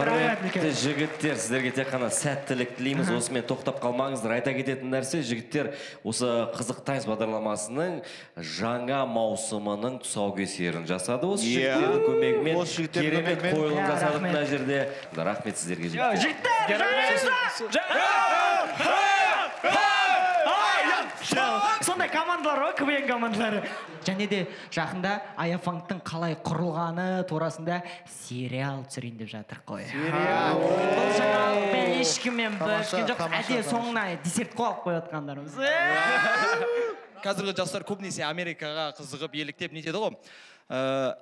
Құрметті жігіттер, сіздерге тек қана сәттілік тілейміз. Осымен тоқтап қалмаңыздар. Айта кететін нәрсе, жігіттер осы Қызық Таймс бағдарламасының жаңа маусымының тұсаукесерін жасады. Осы жігіттердің көмегімен керемет қойылым жасадық мына жерде. Рахмет сіздерге, жігіттер. Сондай командалар ғой, КВН командалары. Және де жақында Aya Funk'тың қалай құрылғаны турасында сериал түсірейін деп жатыр қой. Бұл жаңалықпен ешкіммен бөліскен жоқ, әдейі соңына десерт қойып қойыватқандарымыз. Қазіргі жастар көбінесе Америкаға қызығып еліктеп нетеді ғой.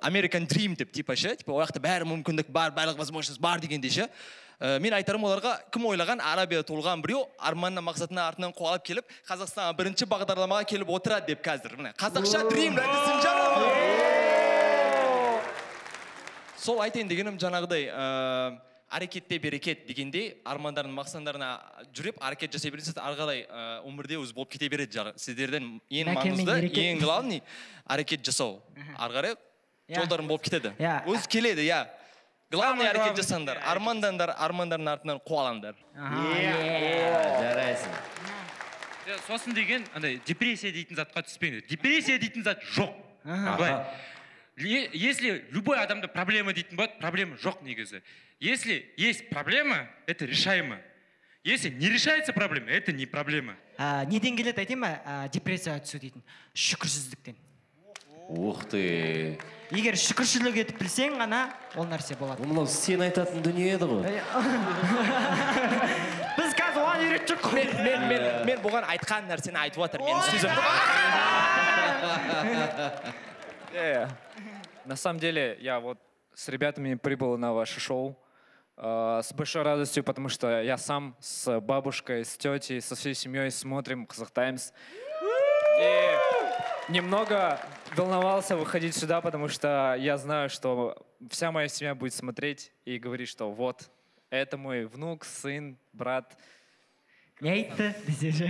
American Dream деп типа ше, ол жақта бәрі мүмкіндік бар, барлық возможность бар дегенде ше. Мен айтарым оларға, кім ойлаған Арабияда туылған біреу арманына мақсатына артынан қуалап келіп, Қазақстанға бірінші бағдарламаға келіп отырады деп қазір. Қазақша Dream десін жаным. Сол айтайын дегенім жаңағыдай әрекетте берекет дегенде армандардың мақсаттарына жүріп әрекет жасай бересіз, арғалай өмірде өз болып кете береді жағы. Сіздерден ең маңызды, ең главный әрекет жасау. Арғарай жолдарын болып кетеді. Өз келеді, я. Главный әрекет жасаңдар, армандардың артынан қуалаңдар. Жарайсың. Сосын деген, депрессия дейтін затқа түспеңдер. Депрессия дейтін зат жоқ. Если любой адамда проблема дейтін болады, проблема жоқ негізі. Если есть проблема, это решаемо. Если не решается проблема, это не проблема. Неден келеді айтайын ба, депрессияға түсу дейтін? Шүкірсіздіктен. Ух ты. Егер шүкіршілік етіп білсең ғана, ол нәрсе болады. Мынау сен айтатын дүние еді ғой. Біз қазір оған үйретіп қой. Мен бұған айтқан нәрсені айтып отыр, мен сөзім. На самом деле, я вот с ребятами прибыл на ваше шоу с большой радостью, потому что я сам с бабушкой, с тетей, со всей семьей смотрим Қызық Таймс. И немного волновался выходить сюда, потому что я знаю, что вся моя семья будет смотреть и говорить, что вот, это мой внук, сын, брат. Не айтты десеші.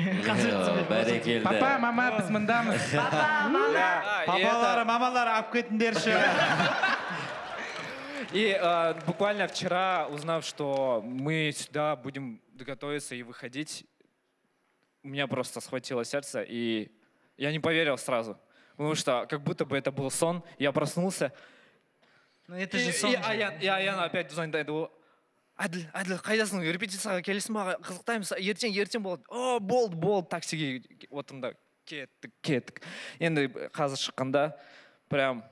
Бәрекелді. Папа, мама, біз мындамыз. Папалары, мамалары алып кетіндерші. И буквально вчера, узнав, что мы сюда будем готовиться и выходить, у меня просто схватило сердце, и я не поверил сразу. Потому что как будто бы это был сон. Я проснулся. Ну это же сон. Я опять звоню. Әділ, қайдасың? Репетицияға келесің ба? Қызық Таймс, ертең болды. О, болды. Таксиге отырмда кеттік. Енді қазір шыққанда прям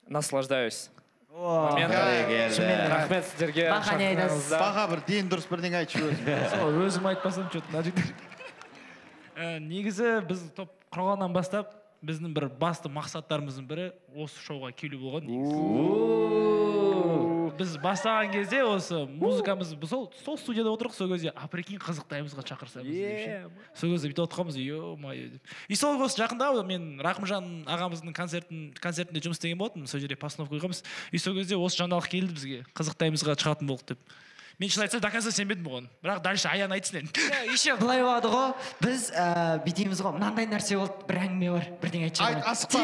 наслаждаюсь. Рахмет сіздерге. Баға не айтасыз? Баға бір ден дұрыс бірден айтшы өзім. Өзім айтпасам что-то мына жігіттер. Негізі біз топ құрғаннан бастап біздің бір басты мақсаттарымыздың бірі осы шоуға келу болған негізі. Біз бастаған кезде осы музыкамыз сол студияда отырық, сол кезде апрекин қызықтаймызға шақырсамыз деп. Сол кезде бүйтіп отырғанбыз, ё-моё деп. И сол осы жақында мен Рахымжан ағамыздың концертінде жұмыс істеген болатынмын, сол жерде постановка қойғанбыз. И сол кезде осы жаңалық келді бізге, қызықтаймызға шығатын болдық деп. Мен шын айтсам, до конца сенбедім бұған. Бірақ дальше Аян айтсын енді. Еще былай болады ғой, біз бүйтеміз ғой, мынандай нәрсе болды, бір әңгіме бар, бірдеңе айтшы. Айт, асықпа.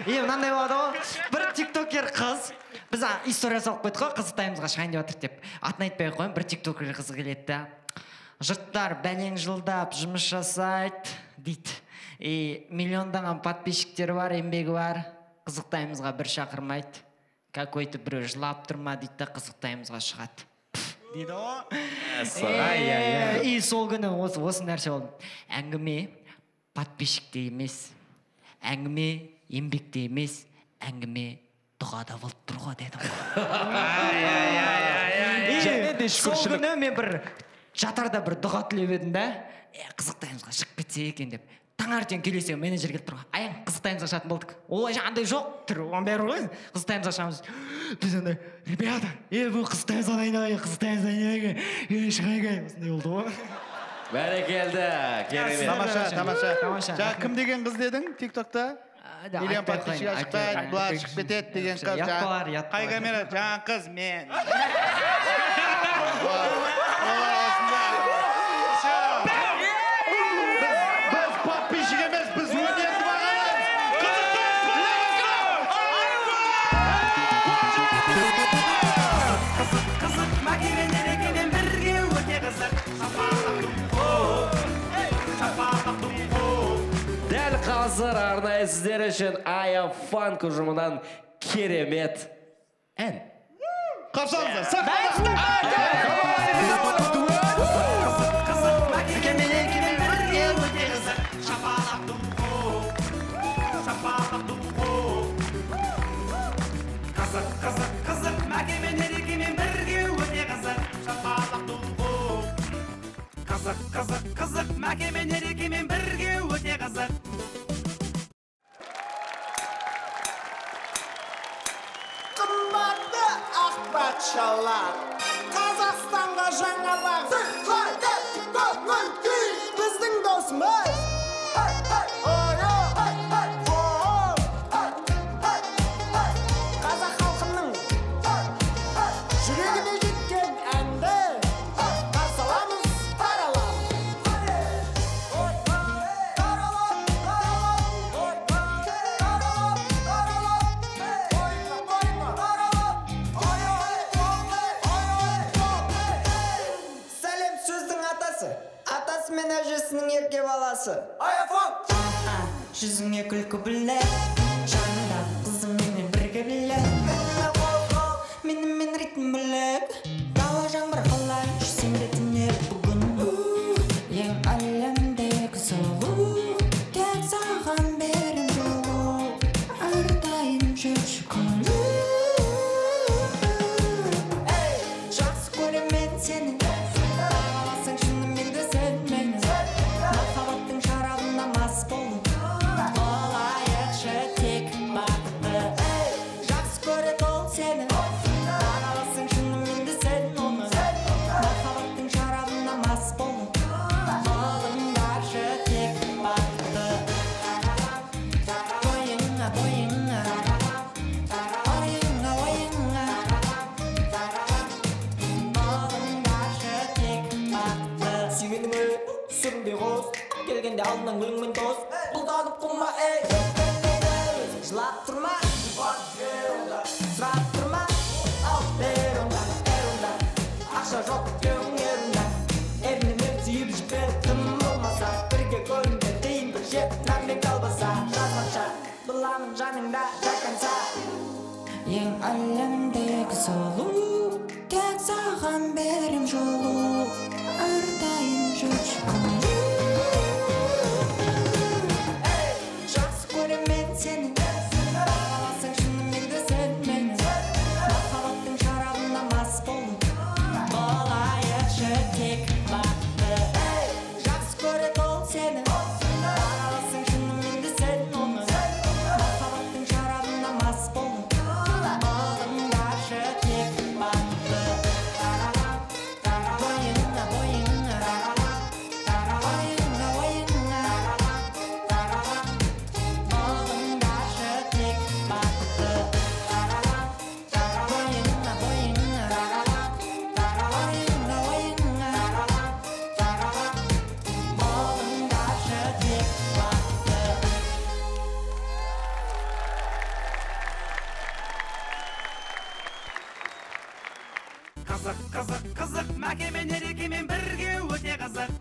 Мынандай болады ғой, бір тиктокер қыз, біз история салып қойдық қой, қызықтаймызға шығайын деп жатыр деп. Атын айтпай ақ қояйын, бір тиктокер қызы келеді да. Жұрттар бәлен жылдап жұмыс жасайды дейді. Миллиондаған подписчиктері бар, еңбегі бар, қызықтаймызға бір шақырмайды. Какой-то біреу жылап тұрма дейді да, қызықтаймызға шығады. Дейді о. И сол күні осы нәрсе болды. Әңгіме подписчикте емес, әңгіме еңбекте емес, әңгіме дұғада болып тұр ғой дедім. Сол күні мен бір жатарда бір дұға тілеп едім да, қызықтаймызға шығып кетсе екен деп. Таңертең келесең менеджер келіп тұр ғой, Аян қызықтаймызға шығатын болдық. Олай андай жоқ, тұр, оның бәрі ғой, қызықтаймызға шығамыз. Біз андай, ребята, бұл қызықтаймызға дайындайық, қызықтаймызға дайындайық, шығайық, осындай болды ғой. Бәрекелді, керемет. Тамаша. Жаңа кім деген қыз дедің тиктокта? Миллион подписчиктер шықпайды, бұлар шығып кетеді деген қыз. Қай камера? Жаңа қыз мен. Дәл қазір арнайы сіздер үшін Aya Funk ұжымынан керемет ән. Қапсаңыздар, сақпада! Қызық, мәкемен ерекемен бірге өте қызық, шапалақ дұлғу. Қызық, мәкемен ерекемен бірге өте қызық. Қымбатты ақ патшалар, Қазақстанға жаңа бағыт, көңіл күй біздің досымыз. Қазақ халқының жүрегіне жеткен әнді қарсы аламыз, Сәлем сөздің атасы мен әжесінің ерке баласы. Aya Funk! Жүзіңе күлкі біле, жанында қызың менен бірге біле. Менімен ритм білек, дала жаңбыр қалай жүрсең де түнер бүгін. Ең әлемдегі сұлу, тек саған берем жолу, әрдайым жүрші күлу. Жақсы көремін сені, бағаласаң шынымен де сен мені. Махаббаттың шарабына мас болу, болайықшы тек бақытты. Жақсы көреді ол сені, бағаласаң шынымен де сен оны. Махаббаттың шарабына мас болу, болыңдаршы тек бақытты. Ойыңа, ойыңа, ойыңа, ойыңа, болыңдаршы тек бақытты. Сүйгеніңе сүрінбей қос, келгенде алдынан гүліңмен тос. Бұлданып қылма, ей, жылап тұрма, сұрап тұрма, ал бер онда, ақша жоқ көңер онда. Ерінмен сүйіп жібер, тым болмаса, бірге көрінді дейін бір жеп, нәрмен қалбаса, жазғанша, бұламын жаныңда жаққанса. Ең әлемдегі сұлу, тек саған берем жолу, әрдайым жүрші күлу. Жақсы көремін сені, бағаласаң шынымен де сен мені. Махаббаттың шарабына мас болу, болайықшы тек бақытты. Жақсы көреді ол сені, Мәкемен ерекемен бірге өте қызық.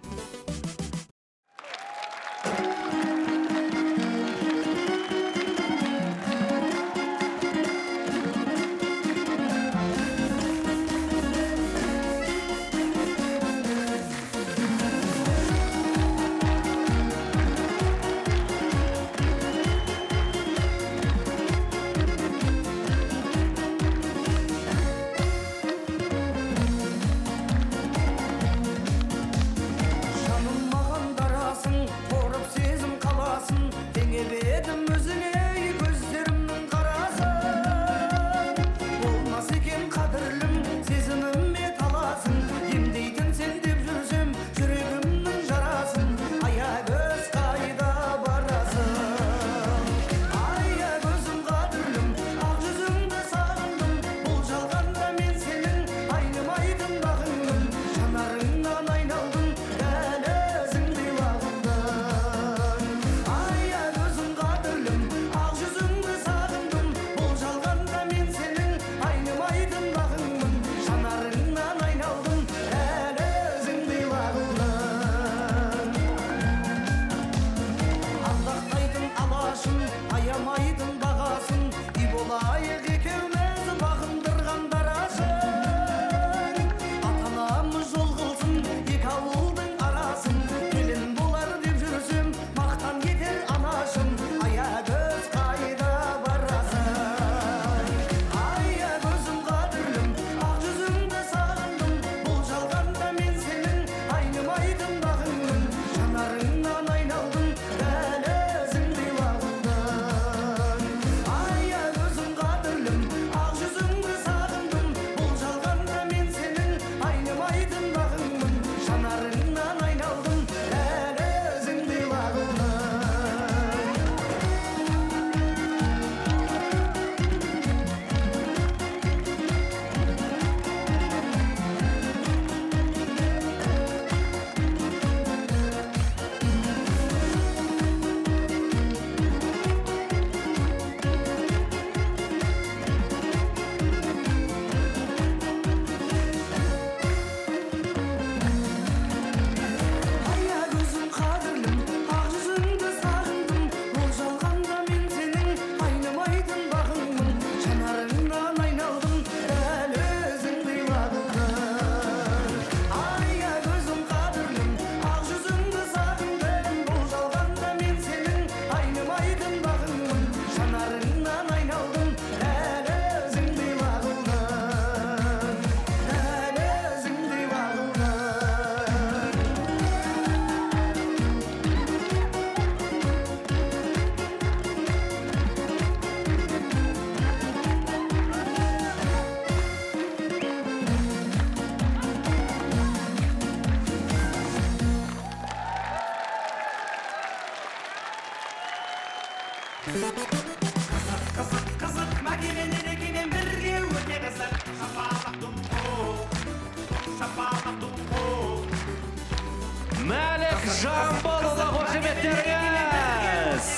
Мәлік Жамбалұлы, қошеметтеріңіз!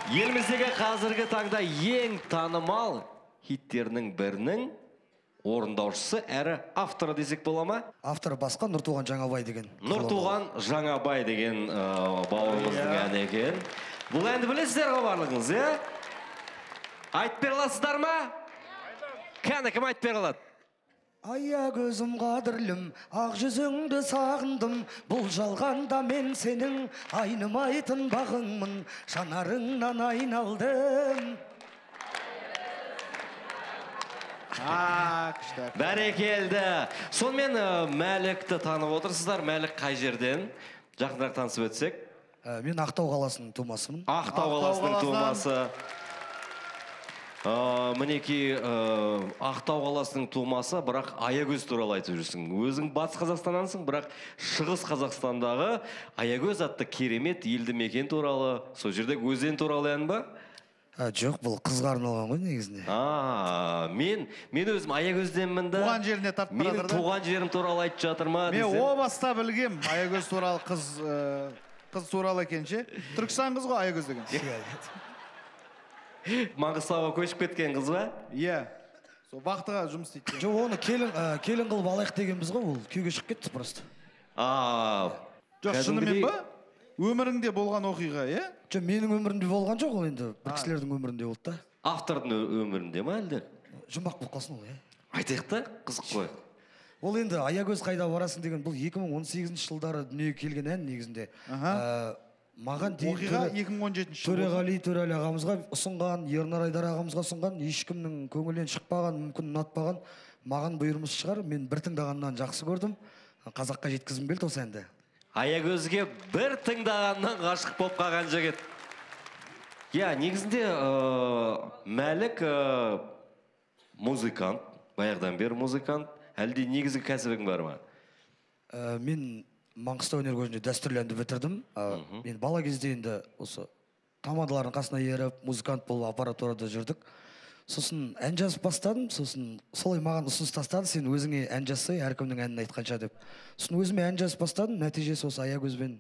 Еліміздегі қазіргі таңда ең танымал хиттерінің бірінің орындаушысы әрі авторы десек бола ма? Авторы басқа Нұртуған Жаңабай деген. Нұртуған Жаңабай деген бауырымыздың әні екен. Бұл әнді білесіздер ғой барлығыңыз, е? Айтып бере аласыздар ма? Кәні кім айтып бере алады? Ая көзім қадірлім, ақ жүзіңді сағындым, бұл жалғанда мен сенің айнымайтын бағыңмын, жанарыңнан айналдым. Бәрекелді. Сонымен Мәлікті танып отырсыздар. Мәлік қай жерден? Жақынырақ танысып өтсек. Мен Ақтау қаласының тумасымын. Ақтау қаласының тумасы. Мінекей Ақтау қаласының тумасы, бірақ Аягөз туралы айтып жүрсің. Өзің Батыс Қазақстаннансың, бірақ Шығыс Қазақстандағы Аягөз атты керемет елді мекен туралы, сол жерде өзен туралы ән ба? Жоқ, бұл қызға арналған ғой негізінде. Мен өзім Аягөзденмін да. Туған жеріне тартып барадыр да. Менің туған жерім туралы айтып жатыр ма десем. Мен о баста білгем, Аягөз туралы қыз туралы екенше. Түркістан қыз ғой Аягөз деген. Маңғыстауға көшіп кеткен қыз ба? Иә. сол вахтыға жұмыс істейді. Жоқ, оны келін қылып алайық дегенбіз ғой, ол күйеуге шығып кетті просто. Жоқ, шынымен ба? Өміріңде болған оқиға, е? Жоқ, менің өмірімде болған жоқ, ол енді бір кісілердің өмірінде болды да. Автордың өмірінде ма әлде? Жұмбақ болып қалсын ол, е? Айтайық та, қызық қой. Ол енді аягөз қайда барасың деген, бұл 2018 жылдары дүниеге келген ән негізінде. Маған дейін оқиға 2017 жыл. Төреғали ағамызға ұсынған, Ернар Айдар ағамызға ұсынған, ешкімнің көңілінен шықпаған, мүмкін ұнатпаған, маған бұйырмыс шығар. Мен бір тыңдағаннан жақсы көрдім. Қазаққа жеткізгім келді осы әнді. Аягөзге бір тыңдағаннан ғашық болып қалған жігіт. Я, негізінде Мәлік музыкант, баяғыдан бері музыкант. Әлде негізгі кәсібің бар ма? Мен Маңғыстау өнер көзінде дәстүрлі әнді бітірдім. Мен бала кезде енді осы командалардың қасына еріп, музыкант болып аппаратурада жүрдік. Сосын ән жазып бастадым, сосын солай маған ұсыныс тастады, сен өзіңе ән жазсай, әркімнің әнін айтқанша деп. Сосын өзіме ән жазып бастадым, нәтижесі осы Аягөзбен.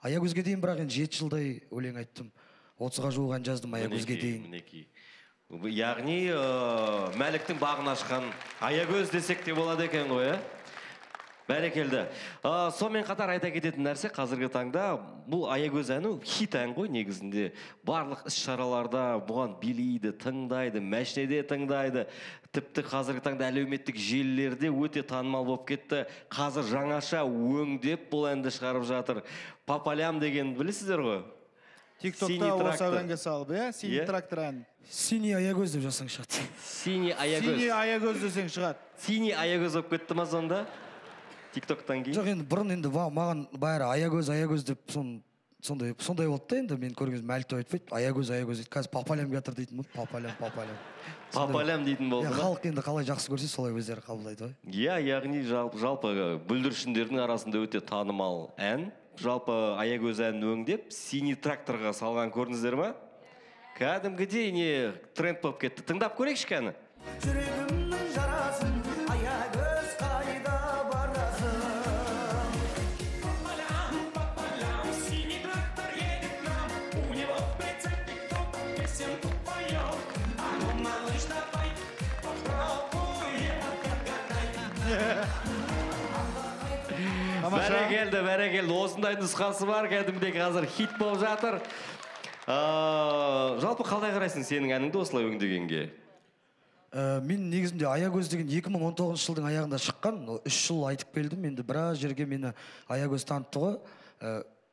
Аягөзге дейін бірақ енді 7 жылдай өлең айттым. 30-ға жуық ән жаздым Аягөзге дейін. Яғни Мәліктің бағын ашқан Аягөз десек те болады екен ғой, бәрекелді. Сонымен қатар айта кететін нәрсе, қазіргі таңда бұл Аягөз әні хит ән ғой негізінде. Барлық іс-шараларда бұған билейді, тыңдайды, мәшінеде тыңдайды. Тіпті қазіргі таңда әлеуметтік желілерде өте танымал болып кетті. Қазір жаңаша өңдеп бұл әнді шығарып жатыр. Папалям деген білесіздер ғой? Тиктокта осы әуенге салып, Синий трактор ән. Синий Аягөз деп жазсаң шығады. Синий Аягөз. Синий Аягөз десең шығады. Синий Аягөз болып кетті ма сонда? Тиктоктан кейін? Жоқ, енді бұрын енді маған бәрі Аягөз деп сондай болды да, енді мен көрген Мәлік айтпайды. Аягөз дейді. Қазір Папалям жатыр дейтін болды. Папалям. Папалям дейтін болды ма? Халық енді қалай жақсы көрсе, солай өздері қабылдайды ғой. Яғни жалпы бүлдіршіндердің арасында өте танымал ән. Жалпы Аягөз әнін өңдеп, Синий тракторға салған көрдіңіздер ма? Кәдімгідей не тренд болып кетті. Тыңдап көрейікші кәні? Жүрегімнің жарасын, Аягөз қайда барасың? Папалям, синий трактор едет к нам, у него в прицепе кто-то песенку поет. А ну, малыш, давай, попробуй отгадай. Бәрекелді. Осындай нұсқасы бар, кәдімгідей қазір хит болып жатыр. Жалпы қалай қарайсың сенің әніңді осылай өңдегенге? Мен негізінде Аягөз деген 2019 жылдың аяғында шыққан, 3 жыл айтып келдім, енді біраз жерге мені Аягөз танытты ғой.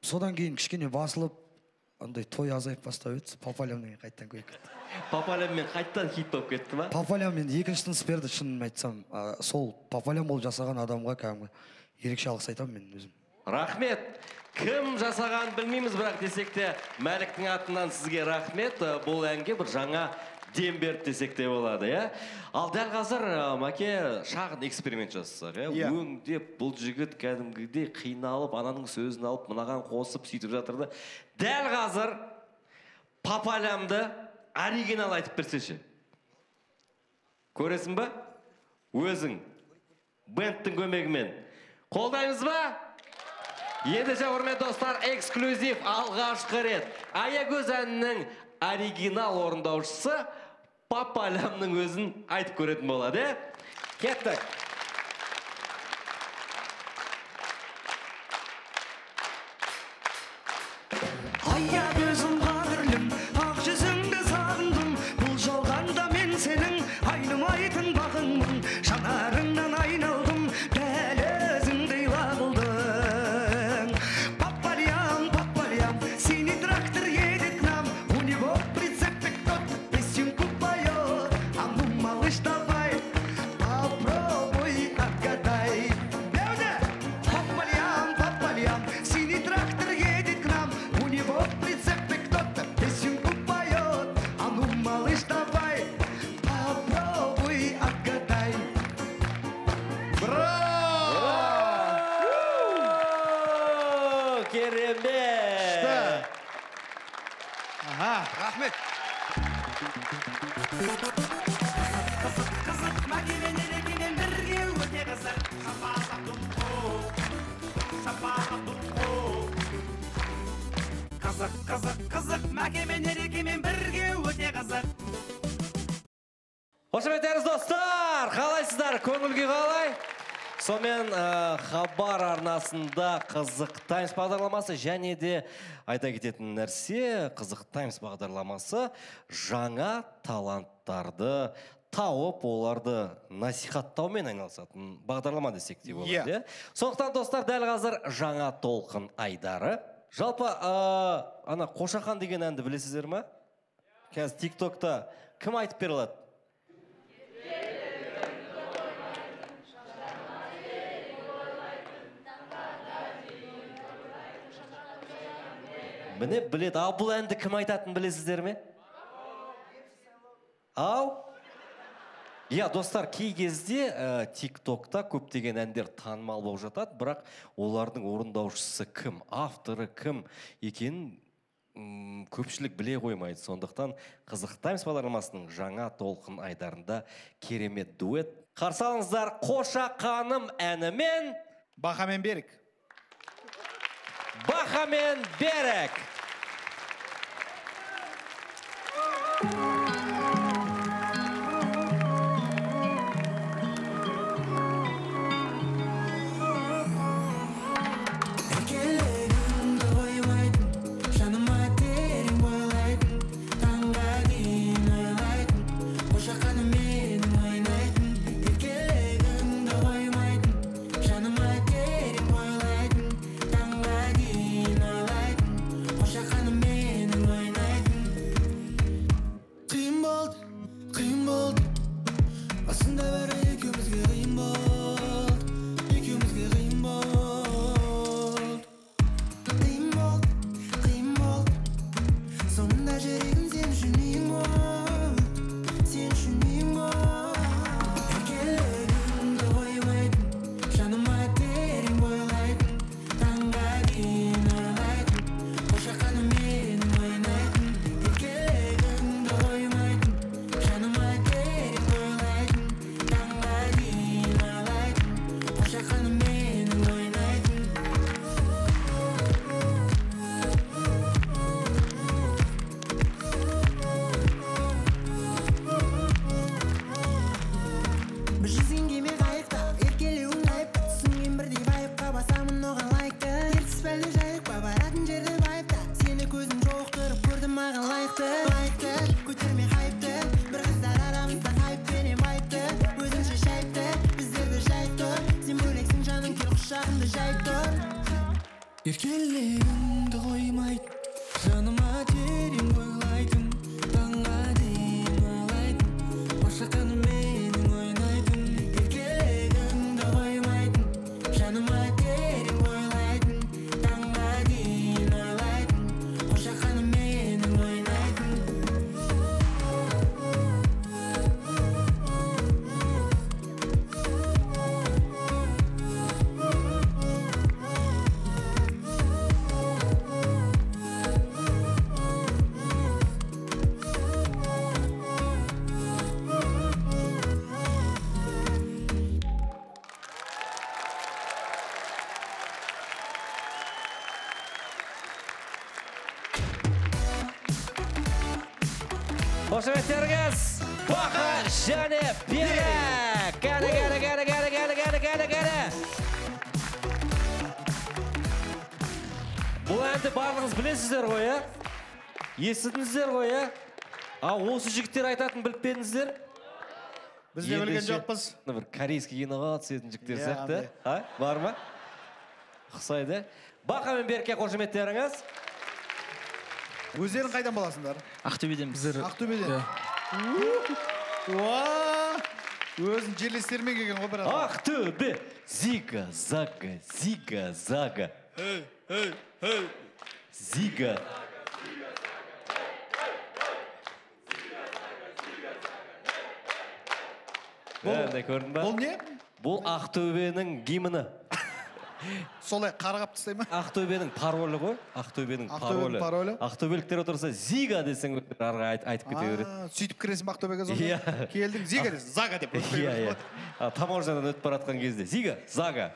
Содан кейін кішкене басылып, андай той азайып бастап еді, Папаляммен қайттан көйіп кетті. Папаляммен қайттан хит болып кетті ма? Папалям енді екінші тыныс берді, шынын айтсам. Сол Папалям болып жасаған адамға кәдімгі ерекше алғыс айтамын мен өзім. Рахмет. Кім жасаған білмейміз, бірақ десек те Мәліктің атынан сізге рахмет. Бұл әнге бір жаңа дем берді десек те болады, иә? Ал дәл қазір Мәке шағын эксперимент жасасақ, иә? Өңдеп бұл жігіт кәдімгідей қиналып, ананың сөзін алып, мынаған қосып сөйтіп жатырды. Дәл қазір Папалямды оригинал айтып берсеші. Көресің ба? Өзің бэндтің көмегімен. Қолдаймыз ба? Ендеше құрметті достар, эксклюзив алғашқы рет Аягөз әнінің оригинал орындаушысы Папалямның өзін айтып көретін болады. Кеттік. Аягөзім қадірлім, ақ жүзіңді сағындым. Бұл жалғанда мен сенің айнымайтын бағыңмын. Жанарыңнан айналдым, дәл өзіңдей лағылдың. Папалям, синий трактор едет к нам. У него в прицепе кто-то песенку поет. А ну, малыш, давай, попробуй отгадай. Папалям, синий трактор едет к нам. У него в прицепе кто-то песенку поет. А ну, малыш, давай, попробуй отгадай. Керемет! Рахмет! Қызық, Мәкемен ерекемен бірге өте қызық. Қызық, Мәкемен ерекемен бірге өте қызық. Қошеметтеріңіз достар, қалайсыздар? Көңіл күй қалай? Сонымен хабар арнасында Қызық Таймс бағдарламасы және де айта кететін нәрсе, Қызық Таймс бағдарламасы жаңа таланттарды тауып, оларды насихаттаумен айналысатын бағдарлама десек те болады. Сондықтан достар, дәл қазір жаңа толқын айдары. Жалпы ана Қошақан деген әнді білесіздер ме? Қазір TikTokта кім айтып бере алады? Міне біледі. Ал бұл әнді кім айтатын білесіздер ме? Ау? Я, достар, кей кезде TikTokта көптеген әндер танымал болып жатады, бірақ олардың орындаушысы кім, авторы кім екенін көпшілік біле қоймайды. Сондықтан Қызық Таймс бағдарламасының жаңа толқын айдарында керемет дуэт. Қарсы алыңыздар, Қошақаным әнімен Бақамен Берік. Бақамен Берік. Еркелігіңді қоймайтын, жаныма терең бойлайтын, таңға дейін ойлайтын, Қошақаным менің ойнайтын. Еркелігіңді қоймайтын, жаныма терең бойлайтын, таңға дейін ойлайтын, Қошақаным менің ойнайтын. Қошеметтеріңіз, Бақа және Берік. Кәні. Бұл әнді барлығыңыз білесіздер ғой, ә? Естідіңіздер ғой, ә? Осы жігіттер айтатын біліп педіңіздер? Біз де білген жоқпыз. Бір корейский киноға түсетін жігіттер сияқты. Бар ма? Ұқсайды. Бақа мен Берікке қошеметтеріңіз. Өздерің қайдан боласыңдар? Ақтөбеден біздер. Ақтөбеден. Өзің жерлестермен келген ғой бір адам. Ақтөбе. Зига, зага, зига, зага. Зига. Бұл не? Бұл Ақтөбенің гимні. Солай қарғап тастай ма? Ақтөбенің паролі ғой. Ақтөбенің паролі. Ақтөбеліктер отырса Зига десең арға айтып кете береді. Сөйтіп кіресің ба Ақтөбеге сонда? Келдің Зига десің, Зага деп. Таможнядан өтіп баратқан кезде Зига, Зага.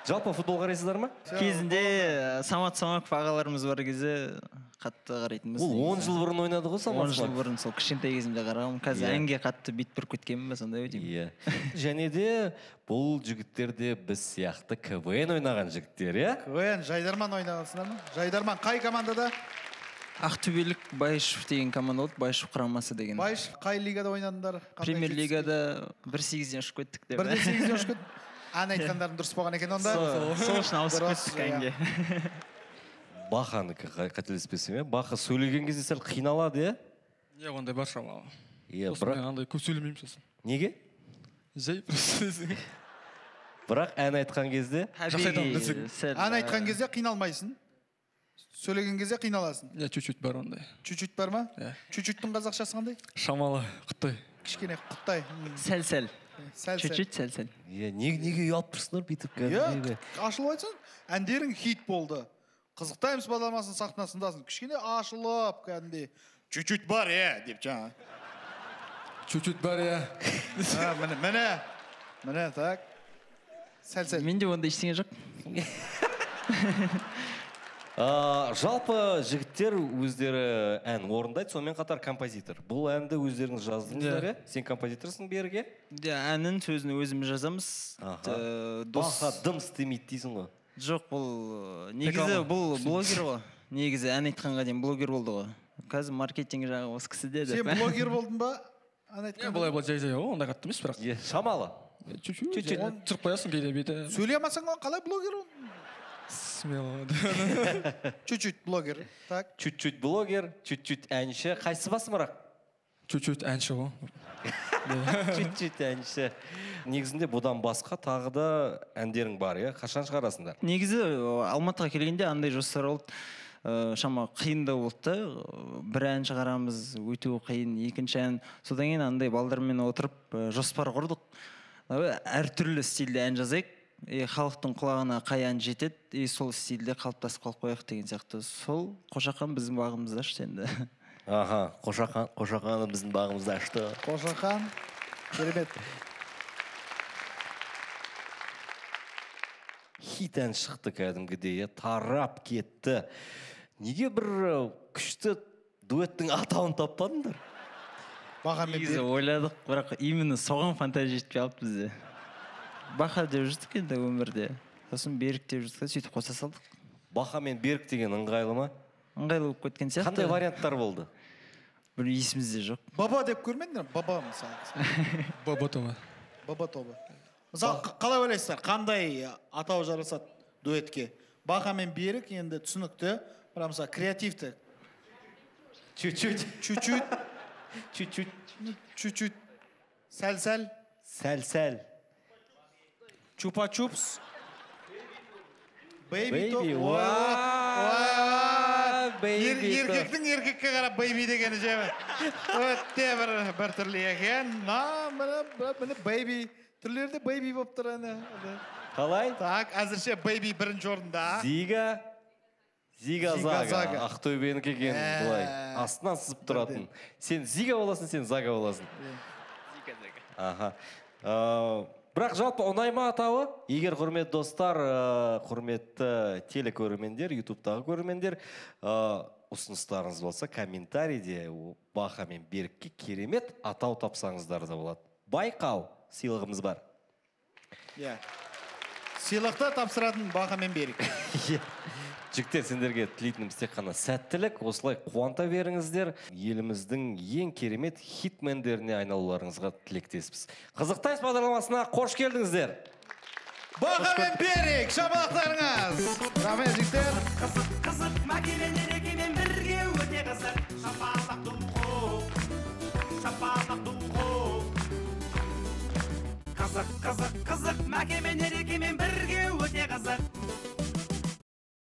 Жалпы футбол қарайсыздар ма? Кезінде Самат Самаков ағаларымыз бар кезде қатты қарайтынбыз. Ол 10 жыл бұрын ойнады ғой Самат. 10 жыл бұрын сол кішкентай кезімде қарағанмын. Қазір әнге қатты бит бұрып кеткенмін ба сондай деймін. Иә. Және де бұл жігіттер де біз сияқты КВН ойнаған жігіттер, иә? КВН Жайдарман ойнағансыңдар ма? Жайдарман қай командада? Ақтөбелік Байышев деген команда болды, Байышев құрамасы деген. Байышев қай лигада ойнадыңдар? Премьер лигада 1-8-ден ұшып кеттік деп. 1-8-ден ұшып кеттік. Ән айтқандарың дұрыс болған екен онда. Сол үшін ауысып кеттік әнге. Баханікі қателеспесем, Баха сөйлеген кезде сәл қиналады, иә? Иә, ондай бар шамалы. Иә, бірақ андай көп сөйлемеймін сосын. Неге? Жай просто. Бірақ ән айтқан кезде жақсы айтамын десең. Ән айтқан кезде қиналмайсың. Сөйлеген кезде қиналасың. Иә, чуть-чуть бар ондай. Чуть-чуть бар ма? Иә. Чуть-чуттың қазақшасы қандай? Шамалы, Қытай. Кішкене Қытай. Сәл-сәл. Сәл-сәл. Чуть-чуть сәл-сәл. Иә, неге ұялып тұрсыңдар бүйтіп кәдімгі? Ашылып айтсаң, әндерің хит болды. Қызықтаймыз бағдарламасының сахнасындасың. Кішкене ашылып кәдімгі. Чуть-чуть бар, деп жаңа. Чуть-чуть бар, Міне, так. Сәл-сәл. Менде онда ештеңе жоқ. Жалпы жігіттер өздері ән орындайды, сонымен қатар композитор. Бұл әнді өздеріңіз жаздыңыздар, сен композиторсың берге? Әннің сөзін өзіміз жазамыз. Баха дым істемейді дейсің ғой? Жоқ, негізі бұл блогер ғой. Негізі ән айтқанға дейін блогер болды ғой. Қазір маркетинг жағы осы кісіде. Сен блогер болдың ба? Былай жай-жай ғой, ондай қатты емес бірақ. Шамалы. Чуть-чуть. Тұрып қоясың кейде бейді. Сөйлей алмасаң қалай блогер ол? Смело. Чуть-чуть блогер. Так. Чуть-чуть блогер, чуть-чуть әнші. Қайсы басымырақ? Чуть-чуть әнші ғой. Чуть-чуть әнші. Негізінде бұдан басқа тағы да әндерің бар, иә? Қашан шығарасыңдар? Негізі Алматыға келгенде андай жоспар болды. Шама қиындау болды да. Бір ән шығарамыз, өту қиын, екінші ән. Содан кейін андай балдармен отырып жоспар құрдық. Әртүрлі стильде ән жазайық. Халықтың құлағына қай ән жетеді, сол стильде қалыптасып қалып қояйық деген сияқты. Сол Қошақан біздің бағымызды ашты енді. Аха, Қошақаны біздің бағымызды ашты. Қошақан, керемет. Хит ән шықты кәдімгідей, тарап кетті. Неге бір күшті дуэттің атауын таппадыңдар? Негізі ойладық, бірақ именно соған фантазия жетпей алып бізде. Баха деп жүрдік енді өмірде. Сосын Берік деп жүрдік, сөйтіп қоса салдық. Баха мен Берік деген ыңғайлы ма? Ыңғайлы болып кеткен сияқты. Қандай варианттар болды? Бір есімізде жоқ. Баба деп көрмедіңдер? Баба мысалы. Баба тобы. Баба тобы. Мысалы, қалай ойлайсыздар? Қандай атау жарасады дуэтке? Баха мен Берік енді түсінікті, бірақ мысалы креативті. Чуть-чуть. Чуть-чуть. Чуть-чуть. Чуть-чуть. Сәл-сәл. Сәл-сәл. Чупа-чупс. Бэйби топ. Еркектің еркекке қарап бэйби дегені жемі. Өтте бір түрлі екен. Міне бэйби. Түрлерде бэйби болып тұр әне. Қалай? Так, әзірше бэйби бірінші орында. Зига Зага. Ақтөбенікі екен бұлай. Астынан сызып тұратын. Сен Зига боласың, сен Зага боласың. Аха. Бірақ жалпы ұнайма атауы? Егер құрметті достар, құрметті телекөрермендер, ютубтағы көрермендер, ұсыныстарыңыз болса, комментарийде Баха мен Берікке керемет атау тапсаңыздар да болады. Байқау сыйлығымыз бар. Сыйлықты тапсыратын Баха мен Берік. Жігіттер, сендерге тілейтініміз тек қана сәттілік, осылай қуанта беріңіздер. Еліміздің ең керемет хитмендеріне айналуларыңызға тілектеспіз. Қызықтайыз бағдарламасына қош келдіңіздер. Баха мен Берік, шапалақтарыңыз. Рахмет, жігіттер. Қызық, мәкемен ерекемен бірге өте қызық. Шапалақ дұлқу, шапалақ дұлқу. Қызық, мәкемен ерекемен бірге өте қызық.